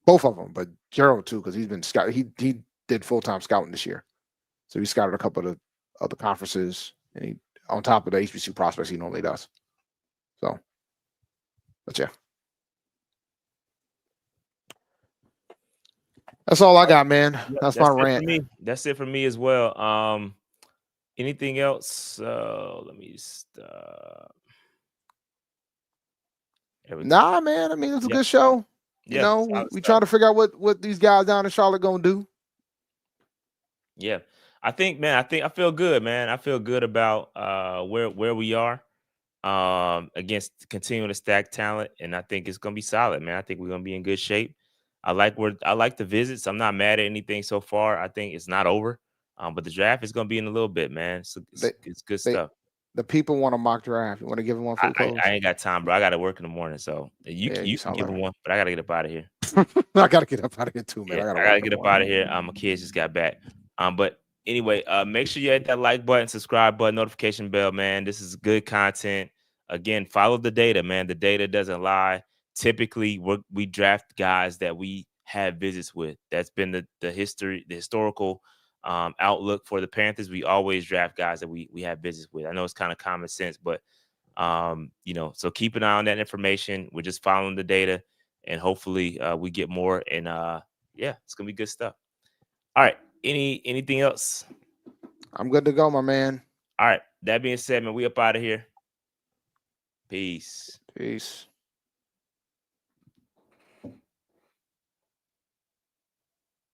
both of them, but Gerald too, because he's been scout. He did full-time scouting this year, so he scouted a couple of the conferences, and he on top of the HBCU prospects he normally does. So, but yeah. That's all I got, man. Yeah, that's my rant. That's it for me as well. Anything else? Let me Nah, man. I mean, it's a good show. You know, we trying to figure out what these guys down in Charlotte gonna do. Yeah, I think, man. I feel good, man. I feel good about where we are against continuing to stack talent, and I think it's gonna be solid, man. I think we're gonna be in good shape. I like the visits. I'm not mad at anything so far. I think it's not over. But the draft is gonna be in a little bit, man. It's good stuff. The people want a mock draft. You want to give them one for the close? I ain't got time, bro. I got to work in the morning, so you can give them one, but I got to get up out of here. I got to get up out of here too, man. Yeah, I got to get up out of here. My kids just got back. But anyway, make sure you hit that like button, subscribe button, notification bell, man. This is good content. Again, follow the data, man. The data doesn't lie. Typically, we draft guys that we have visits with. That's been the historical outlook for the Panthers. We always draft guys that we have visits with. I know it's kind of common sense, but so keep an eye on that information. We're just following the data, and hopefully we get more. And it's gonna be good stuff. All right. Anything else? I'm good to go, my man. All right. That being said, man, we up out of here. Peace. Peace.